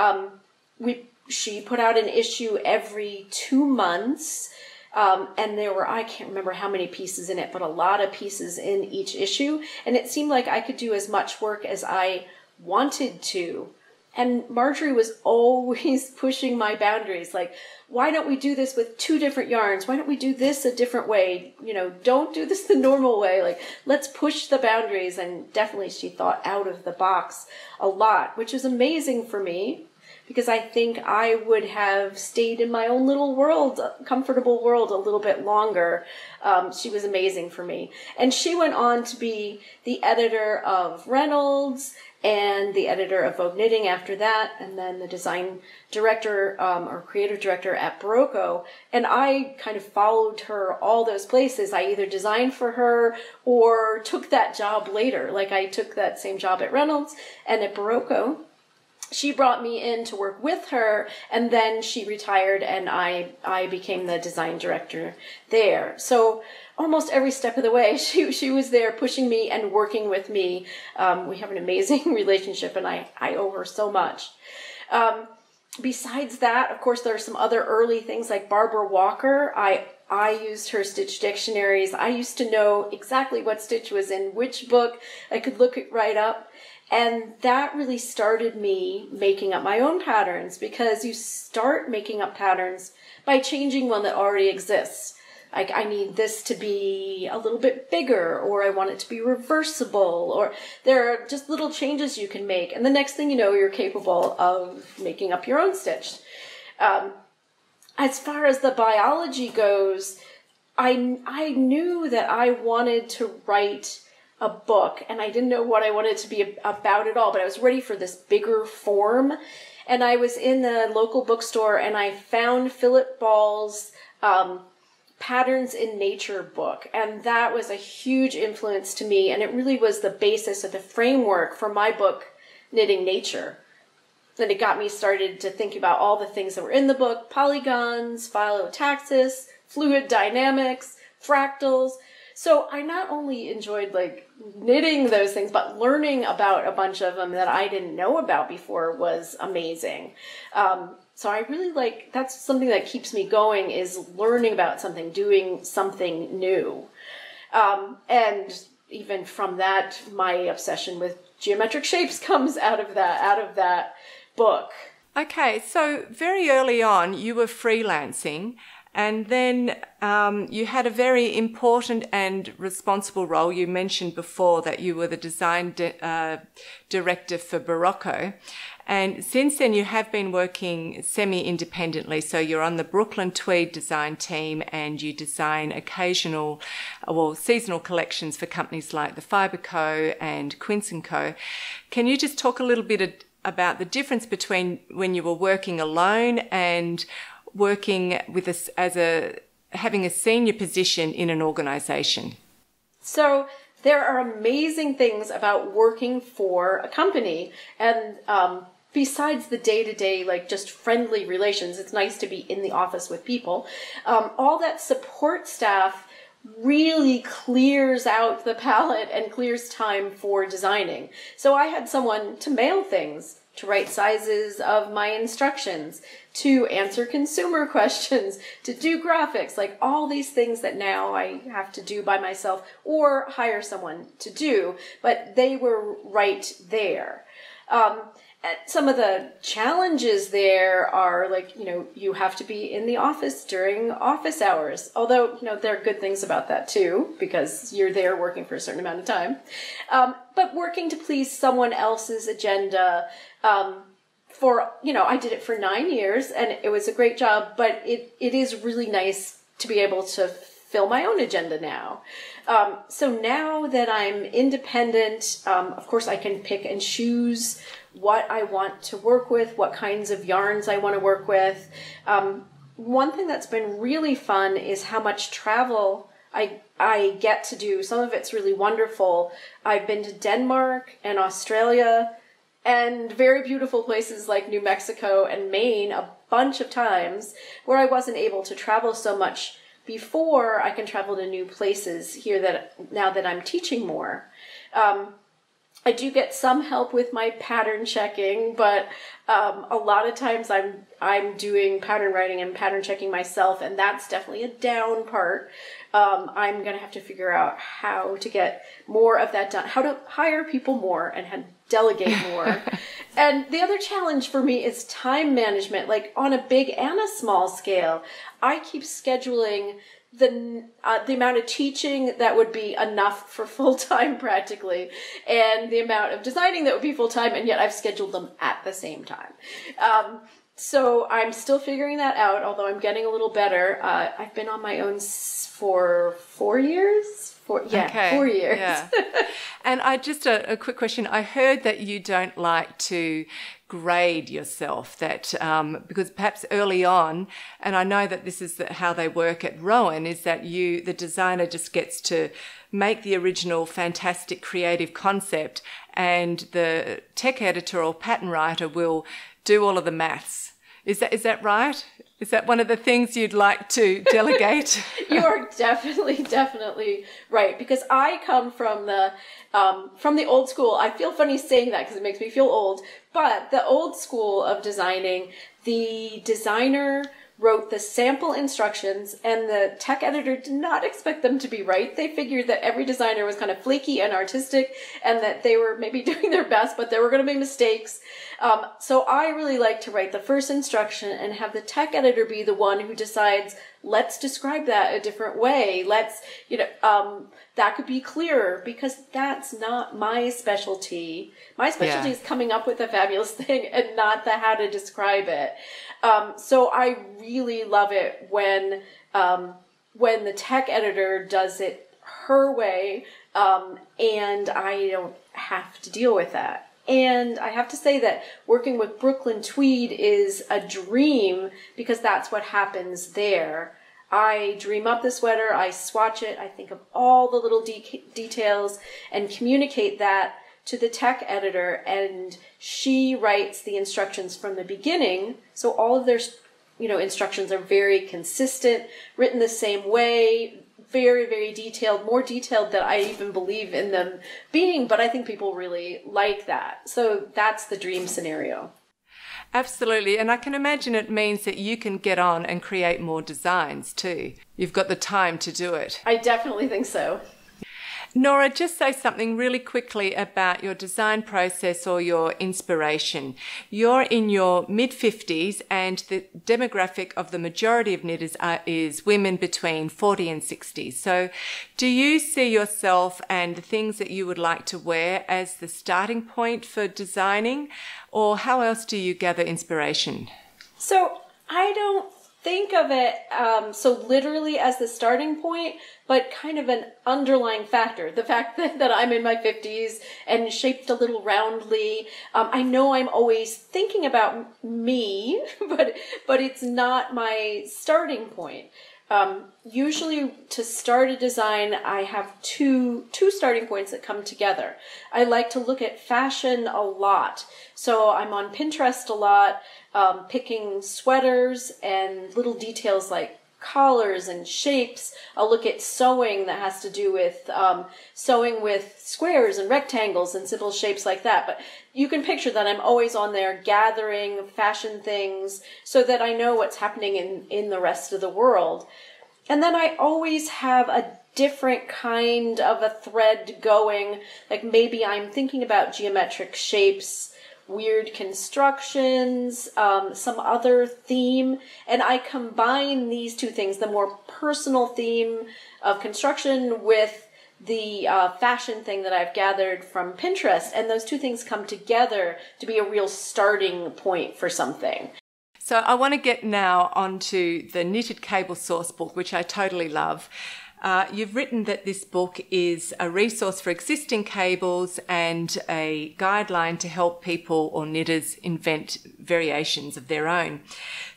put out an issue every 2 months. And there were, I can't remember how many pieces in it, but a lot of pieces in each issue. And it seemed like I could do as much work as I wanted to. And Marjorie was always pushing my boundaries. Like, why don't we do this with 2 different yarns? Why don't we do this a different way? You know, don't do this the normal way. Like, let's push the boundaries. And definitely she thought out of the box a lot, which is amazing for me, because I think I would have stayed in my own little world, comfortable world, a little bit longer. She was amazing for me. And she went on to be the editor of Reynolds and the editor of Vogue Knitting after that, and then the design director or creative director at Barocco. And I kind of followed her all those places. I either designed for her or took that job later. Like, I took that same job at Reynolds and at Barocco. She brought me in to work with her, and then she retired, and I became the design director there. So almost every step of the way, she was there pushing me and working with me. We have an amazing relationship, and I owe her so much. Besides that, of course, there are some other early things like Barbara Walker. I used her stitch dictionaries. I used to know exactly what stitch was in which book. I could look it right up. And that really started me making up my own patterns, because you start making up patterns by changing one that already exists. Like, I need this to be a little bit bigger, or I want it to be reversible, or there are just little changes you can make. And the next thing you know, you're capable of making up your own stitch. As far as the biology goes, I knew that I wanted to write a book, and I didn't know what I wanted it to be about at all, but I was ready for this bigger form. And I was in the local bookstore, and I found Philip Ball's Patterns in Nature book, and that was a huge influence to me, and it really was the basis of the framework for my book, Knitting Nature. Then it got me started to think about all the things that were in the book: polygons, phyllotaxis, fluid dynamics, fractals. So I not only enjoyed like knitting those things, but learning about a bunch of them that I didn't know about before was amazing. So I really that's something that keeps me going, is learning about something, doing something new. And even from that, my obsession with geometric shapes comes out of that book. Okay, so very early on, you were freelancing, and then you had a very important and responsible role. You mentioned before that you were the design director for Barocco. And since then, you have been working semi-independently. So you're on the Brooklyn Tweed design team, and you design seasonal collections for companies like the Fibre Co. and Quince & Co. Can you just talk a little bit about the difference between when you were working alone and working with having a senior position in an organization? So there are amazing things about working for a company, and besides the day-to-day, just friendly relations, it's nice to be in the office with people. All that support staff really clears out the palette and clears time for designing. So I had someone to mail things, to write sizes of my instructions, to answer consumer questions, to do graphics, all these things that now I have to do by myself or hire someone to do, but they were right there. Some of the challenges there are you have to be in the office during office hours, although, there are good things about that too, because you're there working for a certain amount of time. But working to please someone else's agenda, I did it for 9 years, and it was a great job, but it is really nice to be able to fill my own agenda now. So now that I'm independent, of course I can pick and choose what I want to work with, what kinds of yarns I want to work with. One thing that's been really fun is how much travel I get to do. Some of it's really wonderful. I've been to Denmark and Australia and very beautiful places like New Mexico and Maine a bunch of times, where I wasn't able to travel so much before. I can travel to new places here now that I'm teaching more. I do get some help with my pattern checking, but a lot of times I'm doing pattern writing and pattern checking myself, and that's definitely a down part. I'm going to have to figure out how to get more of that done, how to hire people more and delegate more. And the other challenge for me is time management, on a big and a small scale. I keep scheduling the amount of teaching that would be enough for full-time practically, and the amount of designing that would be full-time, and yet I've scheduled them at the same time. So I'm still figuring that out, although I'm getting a little better. I've been on my own for 4 years. 4 years. Yeah. And just a quick question. I heard that you don't like to grade yourself, that because perhaps early on, and I know that this is how they work at Rowan, is that the designer just gets to make the original fantastic creative concept, and the tech editor or pattern writer will do all of the maths. Is that right? Is that one of the things you'd like to delegate? You are definitely right, because I come from the old school. I feel funny saying that because it makes me feel old, but the old school of designing, the designer wrote the sample instructions and the tech editor did not expect them to be right. They figured that every designer was kind of flaky and artistic and that they were maybe doing their best, but there were going to be mistakes. So I really like to write the first instruction and have the tech editor be the one who decides, let's describe that a different way. Let's, that could be clearer, because that's not my specialty. My specialty is coming up with a fabulous thing and not the how to describe it. So I really love it when the tech editor does it her way, and I don't have to deal with that. And I have to say that working with Brooklyn Tweed is a dream, because that's what happens there. I dream up the sweater, I swatch it, I think of all the little details and communicate that to the tech editor, and she writes the instructions from the beginning. So all of their, instructions are very consistent, written the same way, very, very detailed, more detailed than I even believe in them being, but I think people really like that. So that's the dream scenario. Absolutely. And I can imagine it means that you can get on and create more designs too. You've got the time to do it. I definitely think so. Norah, just say something really quickly about your design process or your inspiration. You're in your mid-50s and the demographic of the majority of knitters is women between 40 and 60. So do you see yourself and the things that you would like to wear as the starting point for designing, or how else do you gather inspiration? So I don't think of it so literally as the starting point, but kind of an underlying factor. The fact that I'm in my 50s and shaped a little roundly. I know I'm always thinking about me, but it's not my starting point. Usually to start a design, I have two starting points that come together. I like to look at fashion a lot. So I'm on Pinterest a lot, picking sweaters and little details like collars and shapes. I'll look at sewing that has to do with sewing with squares and rectangles and simple shapes like that. But you can picture that I'm always on there gathering fashion things so that I know what's happening in the rest of the world. And then I always have a different kind of a thread going. Like maybe I'm thinking about geometric shapes, weird constructions, some other theme, and I combine these two things, the more personal theme of construction with the fashion thing that I've gathered from Pinterest, and those two things come together to be a real starting point for something. So I want to get now onto the Knitted Cable Source book, which I totally love. You've written that this book is a resource for existing cables and a guideline to help people or knitters invent variations of their own.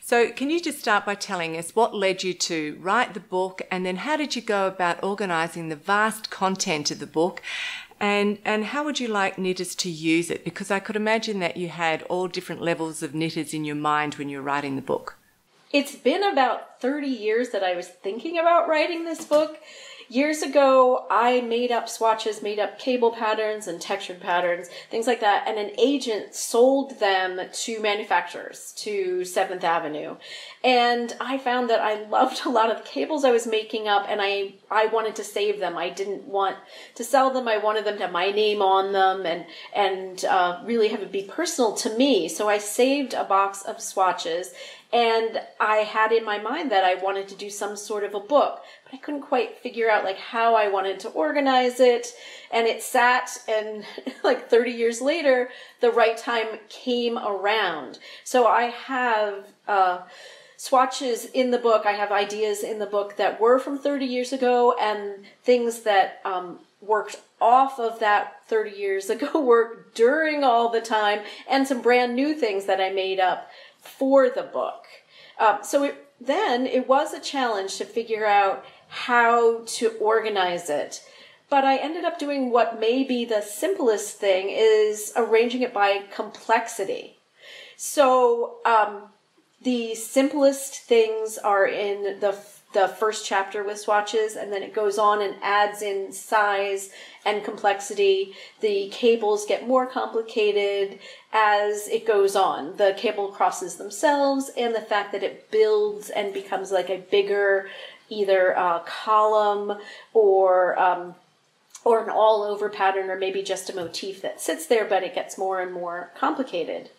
So can you just start by telling us what led you to write the book, and then how did you go about organising the vast content of the book, and how would you like knitters to use it? Because I could imagine that you had all different levels of knitters in your mind when you were writing the book. It's been about 30 years that I was thinking about writing this book. Years ago, I made up swatches, made up cable patterns and textured patterns, things like that, and an agent sold them to manufacturers, to 7th Avenue. And I found that I loved a lot of the cables I was making up, and I wanted to save them. I didn't want to sell them. I wanted them to have my name on them and really have it be personal to me. So I saved a box of swatches, and I had in my mind that I wanted to do some sort of a book, but I couldn't quite figure out like how I wanted to organize it. And it sat, and like 30 years later, the right time came around. So I have swatches in the book. I have ideas in the book that were from 30 years ago, and things that worked off of that 30 years ago, worked during all the time, and some brand new things that I made up for the book. So it was a challenge to figure out how to organize it. But I ended up doing what may be the simplest thing, is arranging it by complexity. So The simplest things are in the first chapter with swatches, and then it goes on and adds in size and complexity. The cables get more complicated as it goes on. The cable crosses themselves, and the fact that it builds and becomes like a bigger either column or an all-over pattern, or maybe just a motif that sits there, but it gets more and more complicated.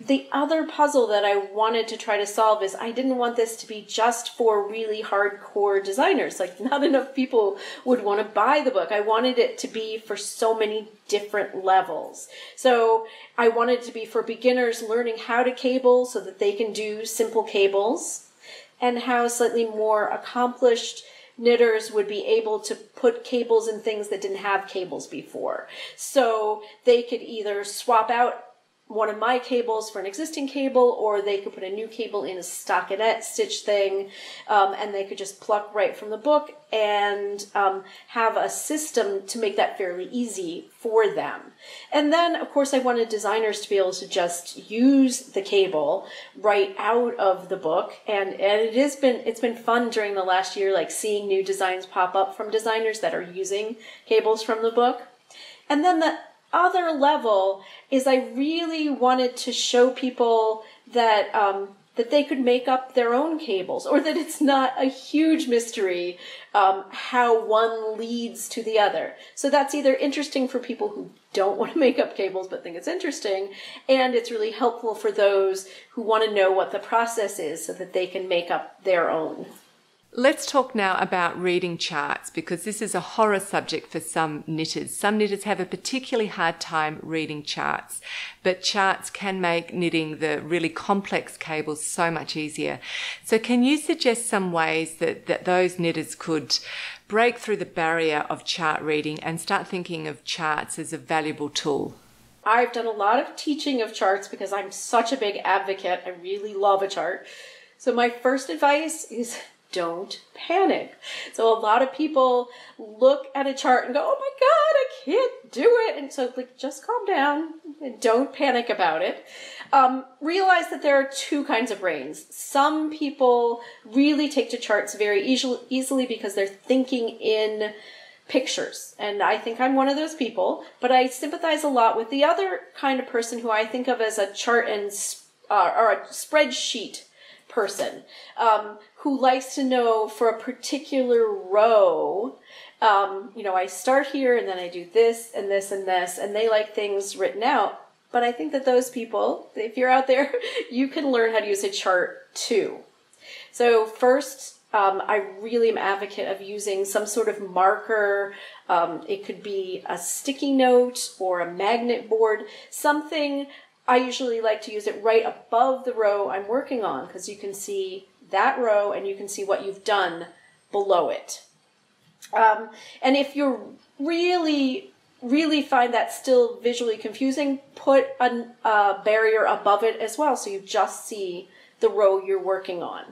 The other puzzle that I wanted to try to solve is I didn't want this to be just for really hardcore designers. Like, not enough people would want to buy the book. I wanted it to be for so many different levels. So I wanted it to be for beginners learning how to cable so that they can do simple cables, and how slightly more accomplished knitters would be able to put cables in things that didn't have cables before. So they could either swap out one of my cables for an existing cable, or they could put a new cable in a stockinette stitch thing, and they could just pluck right from the book and have a system to make that fairly easy for them. And then, of course, I wanted designers to be able to just use the cable right out of the book, and it's been fun during the last year, like seeing new designs pop up from designers that are using cables from the book. And then the other level is I really wanted to show people that that they could make up their own cables, or that it's not a huge mystery how one leads to the other. So that's either interesting for people who don't want to make up cables but think it's interesting, and it's really helpful for those who want to know what the process is so that they can make up their own. Let's talk now about reading charts, because this is a horror subject for some knitters. Some knitters have a particularly hard time reading charts, but charts can make knitting the really complex cables so much easier. So can you suggest some ways that those knitters could break through the barrier of chart reading and start thinking of charts as a valuable tool? I've done a lot of teaching of charts because I'm such a big advocate. I really love a chart. So my first advice is don't panic. So a lot of people look at a chart and go, oh my God, I can't do it. And so like, just calm down and don't panic about it. Realize that there are two kinds of brains. Some people really take to charts very easily because they're thinking in pictures. And I think I'm one of those people, but I sympathize a lot with the other kind of person who I think of as a chart and or a spreadsheet person, who likes to know for a particular row, I start here and then I do this and this and this, and they like things written out. But I think that those people, if you're out there, you can learn how to use a chart too. So first, I really am an advocate of using some sort of marker. It could be a sticky note or a magnet board, something. I usually like to use it right above the row I'm working on, because you can see that row and you can see what you've done below it. And if you really find that still visually confusing, put a barrier above it as well, so you just see the row you're working on.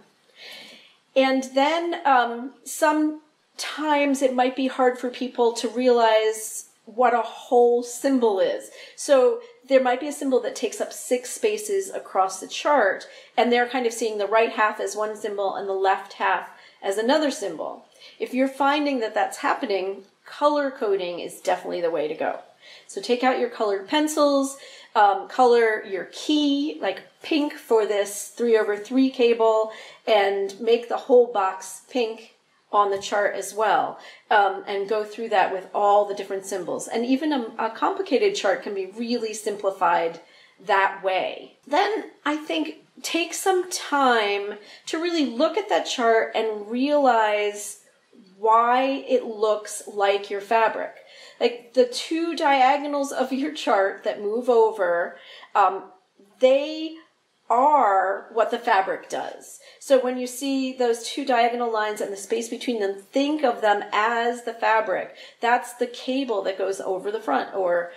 And then sometimes it might be hard for people to realize what a whole symbol is. So there might be a symbol that takes up 6 spaces across the chart, and they're kind of seeing the right half as one symbol and the left half as another symbol. If you're finding that that's happening, color coding is definitely the way to go. So take out your colored pencils, color your key, like pink for this 3/3 cable, and make the whole box pink on the chart as well, and go through that with all the different symbols. And even a complicated chart can be really simplified that way. Then I think take some time to really look at that chart and realize why it looks like your fabric. Like the 2 diagonals of your chart that move over, they are what the fabric does. So when you see those 2 diagonal lines and the space between them, think of them as the fabric. That's the cable that goes over the front, or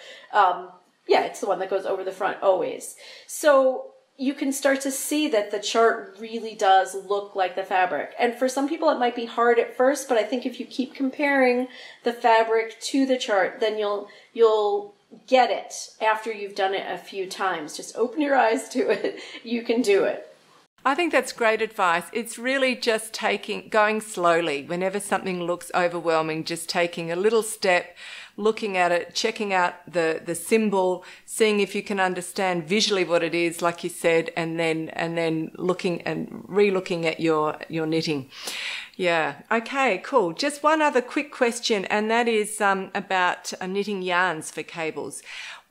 it's the one that goes over the front always. So you can start to see that the chart really does look like the fabric. And for some people it might be hard at first, but I think if you keep comparing the fabric to the chart, then you'll get it after you've done it a few times. Just open your eyes to it. You can do it. I think that's great advice. It's really just going slowly. Whenever something looks overwhelming, just taking a little step, looking at it, checking out the symbol, seeing if you can understand visually what it is, like you said, and then looking and re-looking at your knitting. Yeah. Okay, cool. Just one other quick question, and that is about knitting yarns for cables.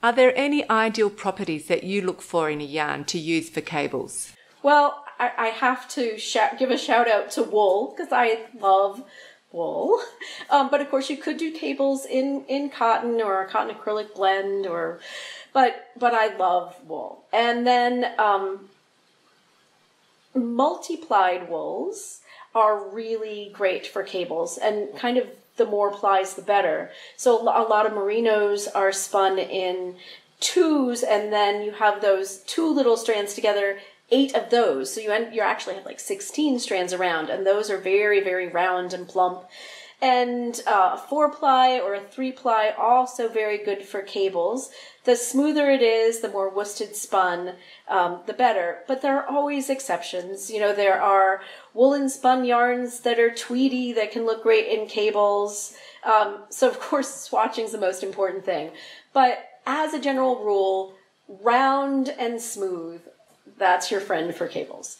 Are there any ideal properties that you look for in a yarn to use for cables? Well, I have to give a shout out to wool, because I love wool. But of course you could do cables in cotton or a cotton acrylic blend, but I love wool. And then multi-plied wools are really great for cables, and kind of the more plies the better. So a lot of merinos are spun in twos, and then you have those two little strands together, 8 of those. So you actually have like 16 strands around, and those are very, very round and plump. And a 4-ply or a 3-ply, also very good for cables. The smoother it is, the more worsted spun, the better. But there are always exceptions. You know, there are woolen spun yarns that are tweedy that can look great in cables. So of course swatching is the most important thing. But as a general rule, round and smooth, that's your friend for cables.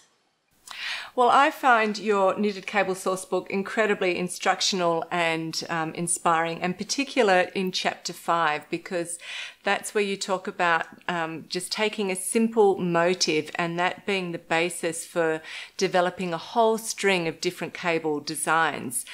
Well, I find your Knitted Cable Sourcebook incredibly instructional and inspiring, and particular in chapter 5, because that's where you talk about just taking a simple motif and that being the basis for developing a whole string of different cable designs.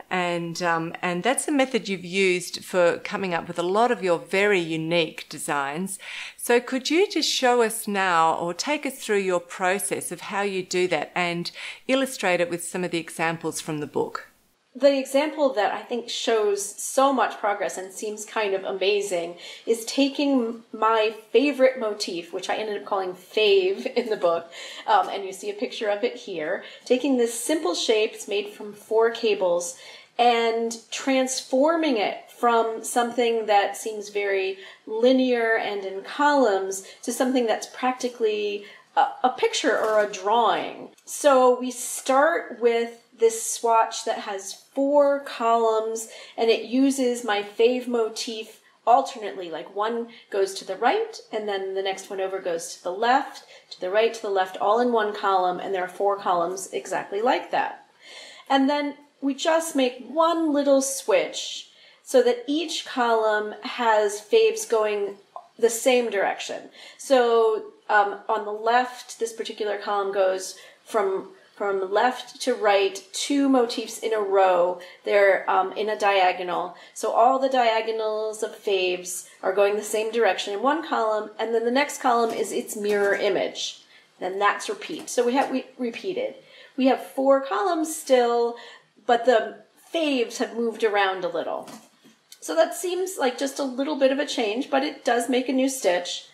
And that's a method you've used for coming up with a lot of your very unique designs. So could you just show us now, or take us through your process of how you do that and illustrate it with some of the examples from the book? The example that I think shows so much progress and seems kind of amazing is taking my favorite motif, which I ended up calling Fave in the book, and you see a picture of it here, taking this simple shape, it's made from 4 cables, and transforming it from something that seems very linear and in columns to something that's practically a picture or a drawing. So we start with this swatch that has 4 columns, and it uses my Fave motif alternately. Like one goes to the right, and then the next one over goes to the left, to the right, to the left, all in one column, and there are 4 columns exactly like that. And then we just make one little switch so that each column has faves going the same direction. So on the left, this particular column goes from left to right, 2 motifs in a row. They're in a diagonal. So all the diagonals of faves are going the same direction in one column, and then the next column is its mirror image. Then that's repeat. So we repeated. We have 4 columns still, but the faves have moved around a little. So that seems like just a little bit of a change, but it does make a new stitch.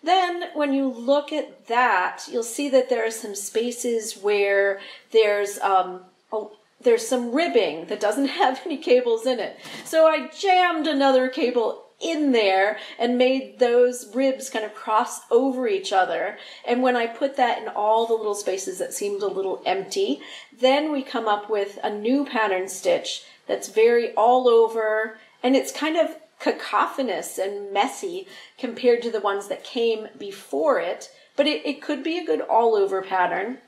Then when you look at that, you'll see that there are some spaces where there's some ribbing that doesn't have any cables in it. So I jammed another cable in there and made those ribs kind of cross over each other. And when I put that in all the little spaces that seemed a little empty, then we come up with a new pattern stitch that's very all over, and it's kind of cacophonous and messy compared to the ones that came before it, but it could be a good all-over pattern.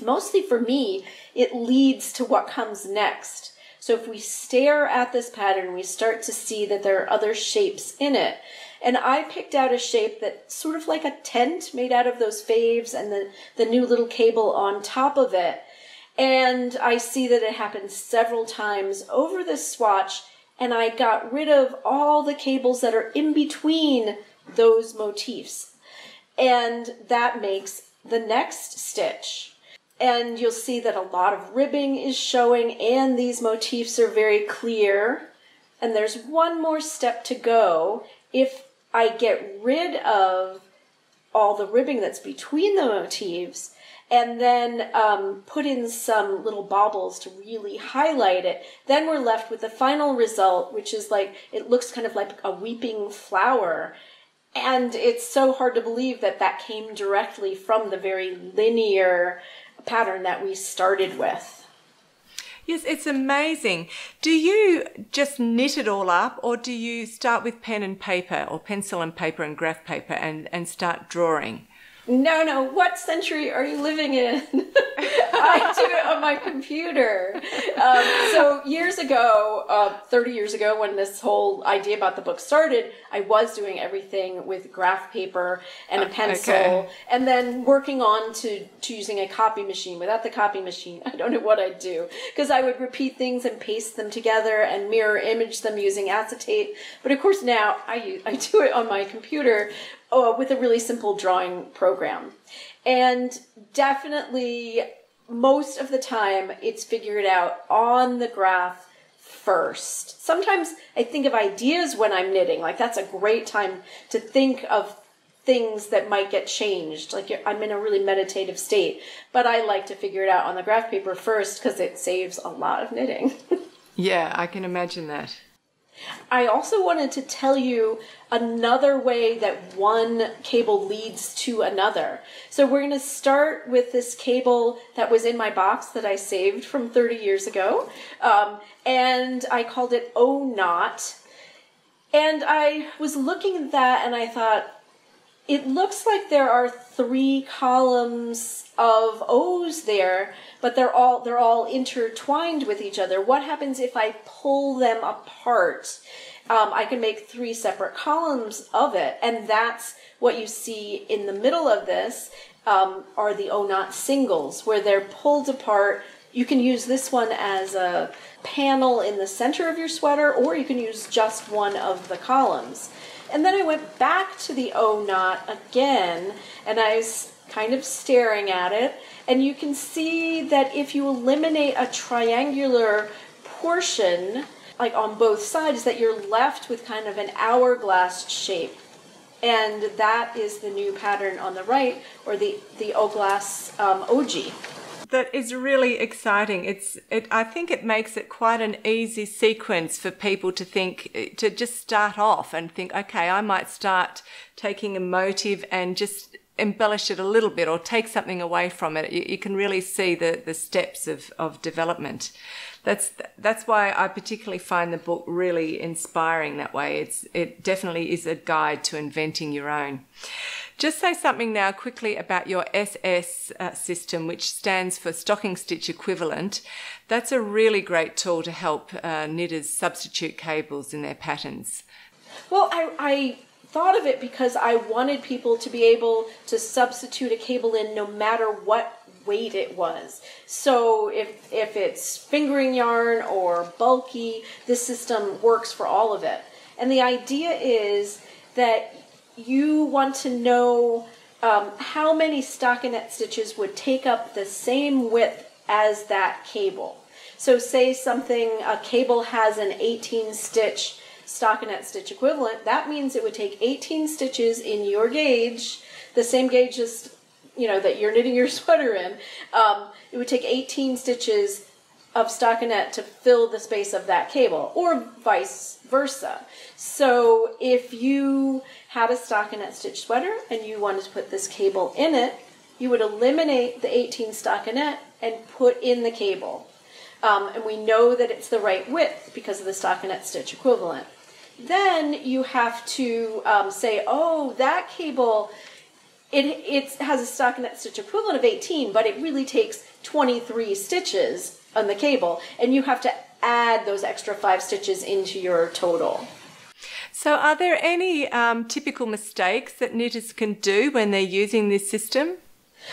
Mostly for me, it leads to what comes next. So if we stare at this pattern, we start to see that there are other shapes in it. And I picked out a shape that's sort of like a tent made out of those faves and the new little cable on top of it. And I see that it happens several times over this swatch, and I got rid of all the cables that are in between those motifs. And that makes the next stitch. And you'll see that a lot of ribbing is showing, and these motifs are very clear. And there's one more step to go. If I get rid of all the ribbing that's between the motifs, and then put in some little baubles to really highlight it, then we're left with the final result, which is like, it looks kind of like a weeping flower. And it's so hard to believe that that came directly from the very linear pattern that we started with. Yes, it's amazing. Do you just knit it all up, or do you start with pen and paper, or pencil and paper and graph paper, and start drawing? No, what century are you living in? I do it on my computer. So years ago, 30 years ago, when this whole idea about the book started, I was doing everything with graph paper and a pencil, and then working on to using a copy machine. Without the copy machine, I don't know what I'd do, because I would repeat things and paste them together and mirror image them using acetate. But of course now I do it on my computer with a really simple drawing program. And definitely most of the time it's figured out on the graph first. Sometimes I think of ideas when I'm knitting, like that's a great time to think of things that might get changed, like I'm in a really meditative state, but I like to figure it out on the graph paper first because it saves a lot of knitting. Yeah, I can imagine that. I also wanted to tell you another way that one cable leads to another. So we're going to start with this cable that was in my box that I saved from 30 years ago. And I called it O Knot. And I was looking at that and I thought, it looks like there are 3 columns of O's there, but they're all intertwined with each other. What happens if I pull them apart? I can make 3 separate columns of it, and that's what you see in the middle of this are the O Knot singles, where they're pulled apart. You can use this one as a panel in the center of your sweater, or you can use just one of the columns. And then I went back to the O Knot again, and I was kind of staring at it, and you can see that if you eliminate a triangular portion, like on both sides, that you're left with kind of an hourglass shape. And that is the new pattern on the right, or the O-glass OG. That is really exciting. I think it makes it quite an easy sequence for people to think, to just start off and think, okay, I might start taking a motif and just embellish it a little bit or take something away from it. You can really see the steps of development. That's why I particularly find the book really inspiring that way. It definitely is a guide to inventing your own. Just say something now quickly about your SS system, which stands for Stocking Stitch Equivalent. That's a really great tool to help knitters substitute cables in their patterns. Well, I thought of it because I wanted people to be able to substitute a cable in no matter what weight it was. So if it's fingering yarn or bulky, this system works for all of it. And the idea is that you want to know how many stockinette stitches would take up the same width as that cable. So say a cable has an 18 stitch stockinette stitch equivalent, that means it would take 18 stitches in your gauge, the same gauge as that you're knitting your sweater in. It would take 18 stitches of stockinette to fill the space of that cable, or vice versa. So if you had a stockinette stitch sweater and you wanted to put this cable in it, you would eliminate the 18 stockinette and put in the cable. And we know that it's the right width because of the stockinette stitch equivalent. Then you have to say, oh, that cable, it has a stockinette stitch equivalent of 18, but it really takes 23 stitches on the cable, and you have to add those extra 5 stitches into your total. So are there any typical mistakes that knitters can do when they're using this system?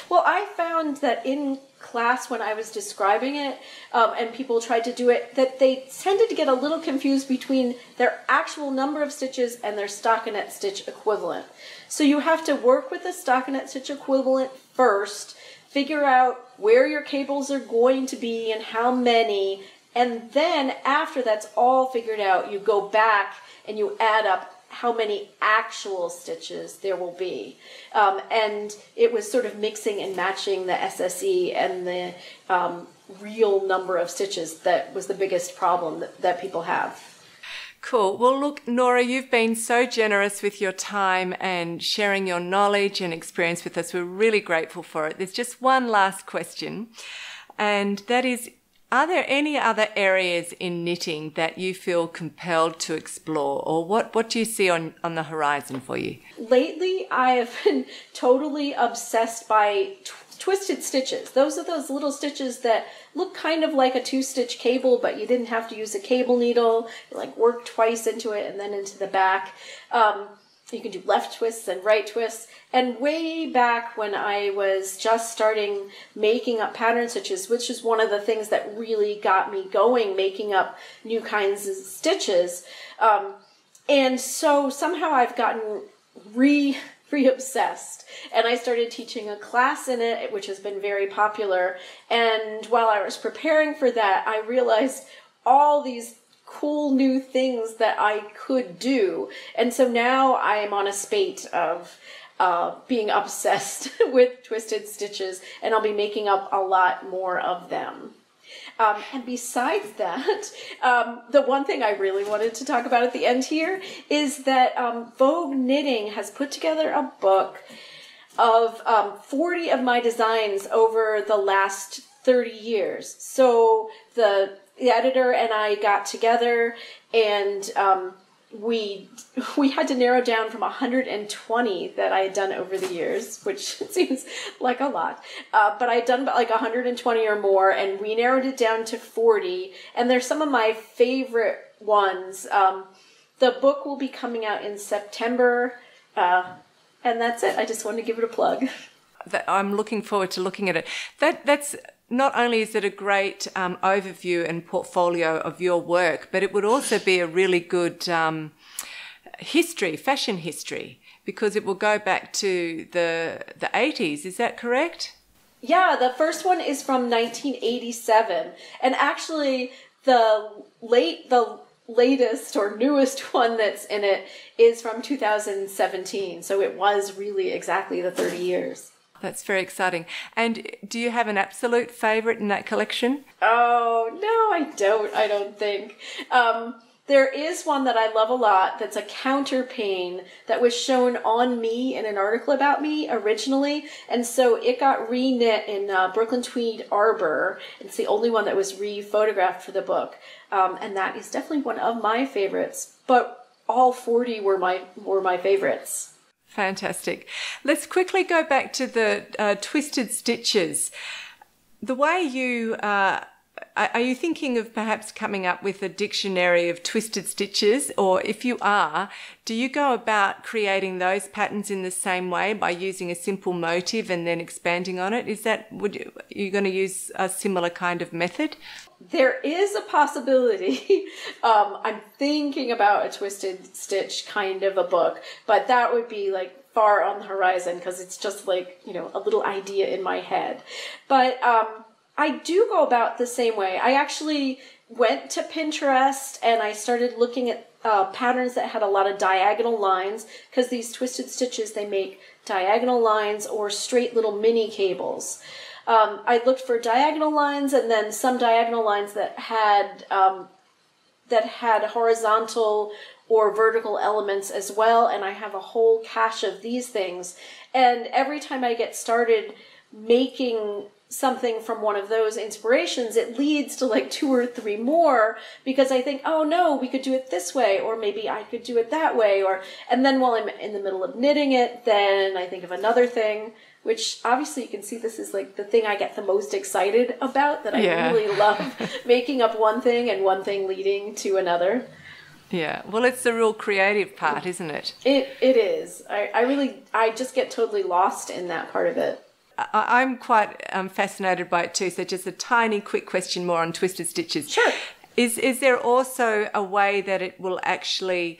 Well, I found that in class when I was describing it and people tried to do it, that they tended to get a little confused between their actual number of stitches and their stockinette stitch equivalent. So you have to work with the stockinette stitch equivalent first, figure out where your cables are going to be and how many, and then after that's all figured out, you go back and you add up how many actual stitches there will be. And it was sort of mixing and matching the SSE and the real number of stitches that was the biggest problem that people have. Cool. Well, look, Norah, you've been so generous with your time and sharing your knowledge and experience with us. We're really grateful for it. There's just one last question, and that is, are there any other areas in knitting that you feel compelled to explore, or what do you see on the horizon for you? Lately, I have been totally obsessed by twisted stitches. Those are those little stitches that look kind of like a 2-stitch cable, but you didn't have to use a cable needle. You like work twice into it and then into the back. You can do left twists and right twists. And way back when I was just starting making up pattern stitches, which is one of the things that really got me going, making up new kinds of stitches. And so somehow I've gotten re-obsessed, and I started teaching a class in it, which has been very popular. And while I was preparing for that, I realized all these cool new things that I could do. And so now I am on a spate of being obsessed with twisted stitches, and I'll be making up a lot more of them. And besides that, the one thing I really wanted to talk about at the end here is that Vogue Knitting has put together a book of 40 of my designs over the last 30 years. So the editor and I got together, and we had to narrow down from 120 that I had done over the years, which seems like a lot. But I had done about like 120 or more, and we narrowed it down to 40. And they're some of my favorite ones. The book will be coming out in September, and that's it. I just wanted to give it a plug. I'm looking forward to looking at it. That's not only is it a great overview and portfolio of your work, but it would also be a really good fashion history, because it will go back to the 80s. Is that correct? Yeah, the first one is from 1987, and actually the latest or newest one that's in it is from 2017. So it was really exactly the 30 years. That's very exciting. And do you have an absolute favourite in that collection? Oh, no, I don't think. There is one that I love a lot that's a counterpane that was shown on me in an article about me originally. And so it got re-knit in Brooklyn Tweed Arbor. It's the only one that was re-photographed for the book. And that is definitely one of my favorites. But all 40 were my favorites. Fantastic. Let's quickly go back to the twisted stitches. The way you are you thinking of perhaps coming up with a dictionary of twisted stitches? Or if you are, do you go about creating those patterns in the same way by using a simple motif and then expanding on it? Are you going to use a similar kind of method? There is a possibility. I'm thinking about a twisted stitch kind of a book, but that would be like far on the horizon because it's just like, a little idea in my head. But I do go about the same way. I actually went to Pinterest and I started looking at patterns that had a lot of diagonal lines, because these twisted stitches, they make diagonal lines or straight little mini cables. I looked for diagonal lines, and then some diagonal lines that had horizontal or vertical elements as well, and I have a whole cache of these things. And every time I get started making something from one of those inspirations, it leads to like 2 or 3 more, because I think, oh no, we could do it this way, or maybe I could do it that way, and then while I'm in the middle of knitting it, then I think of another thing, which obviously you can see this is like the thing I get the most excited about, that I really love making up one thing and one thing leading to another. Yeah, well, it's the real creative part, isn't it? It is. I just get totally lost in that part of it. I'm quite fascinated by it too. So just a tiny quick question more on twisted stitches. Sure. Is there also a way that it will actually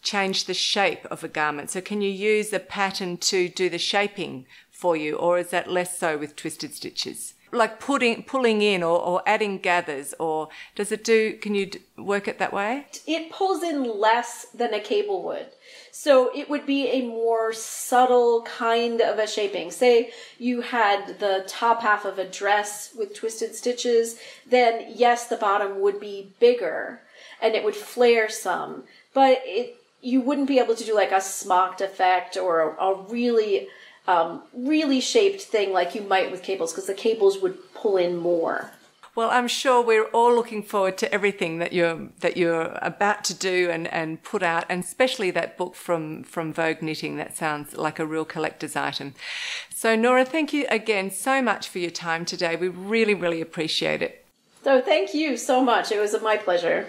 change the shape of a garment? So can you use a pattern to do the shaping for you, or is that less so with twisted stitches? Like pulling in or adding gathers, or can you work it that way? It pulls in less than a cable would. So it would be a more subtle kind of a shaping. Say you had the top half of a dress with twisted stitches, then yes, the bottom would be bigger. and it would flare some, but you wouldn't be able to do like a smocked effect or a really really shaped thing like you might with cables, because the cables would pull in more. Well, I'm sure we're all looking forward to everything that you're about to do and put out, and especially that book from Vogue Knitting. That sounds like a real collector's item. So, Norah, thank you again so much for your time today. We really, really appreciate it. So thank you so much. It was my pleasure.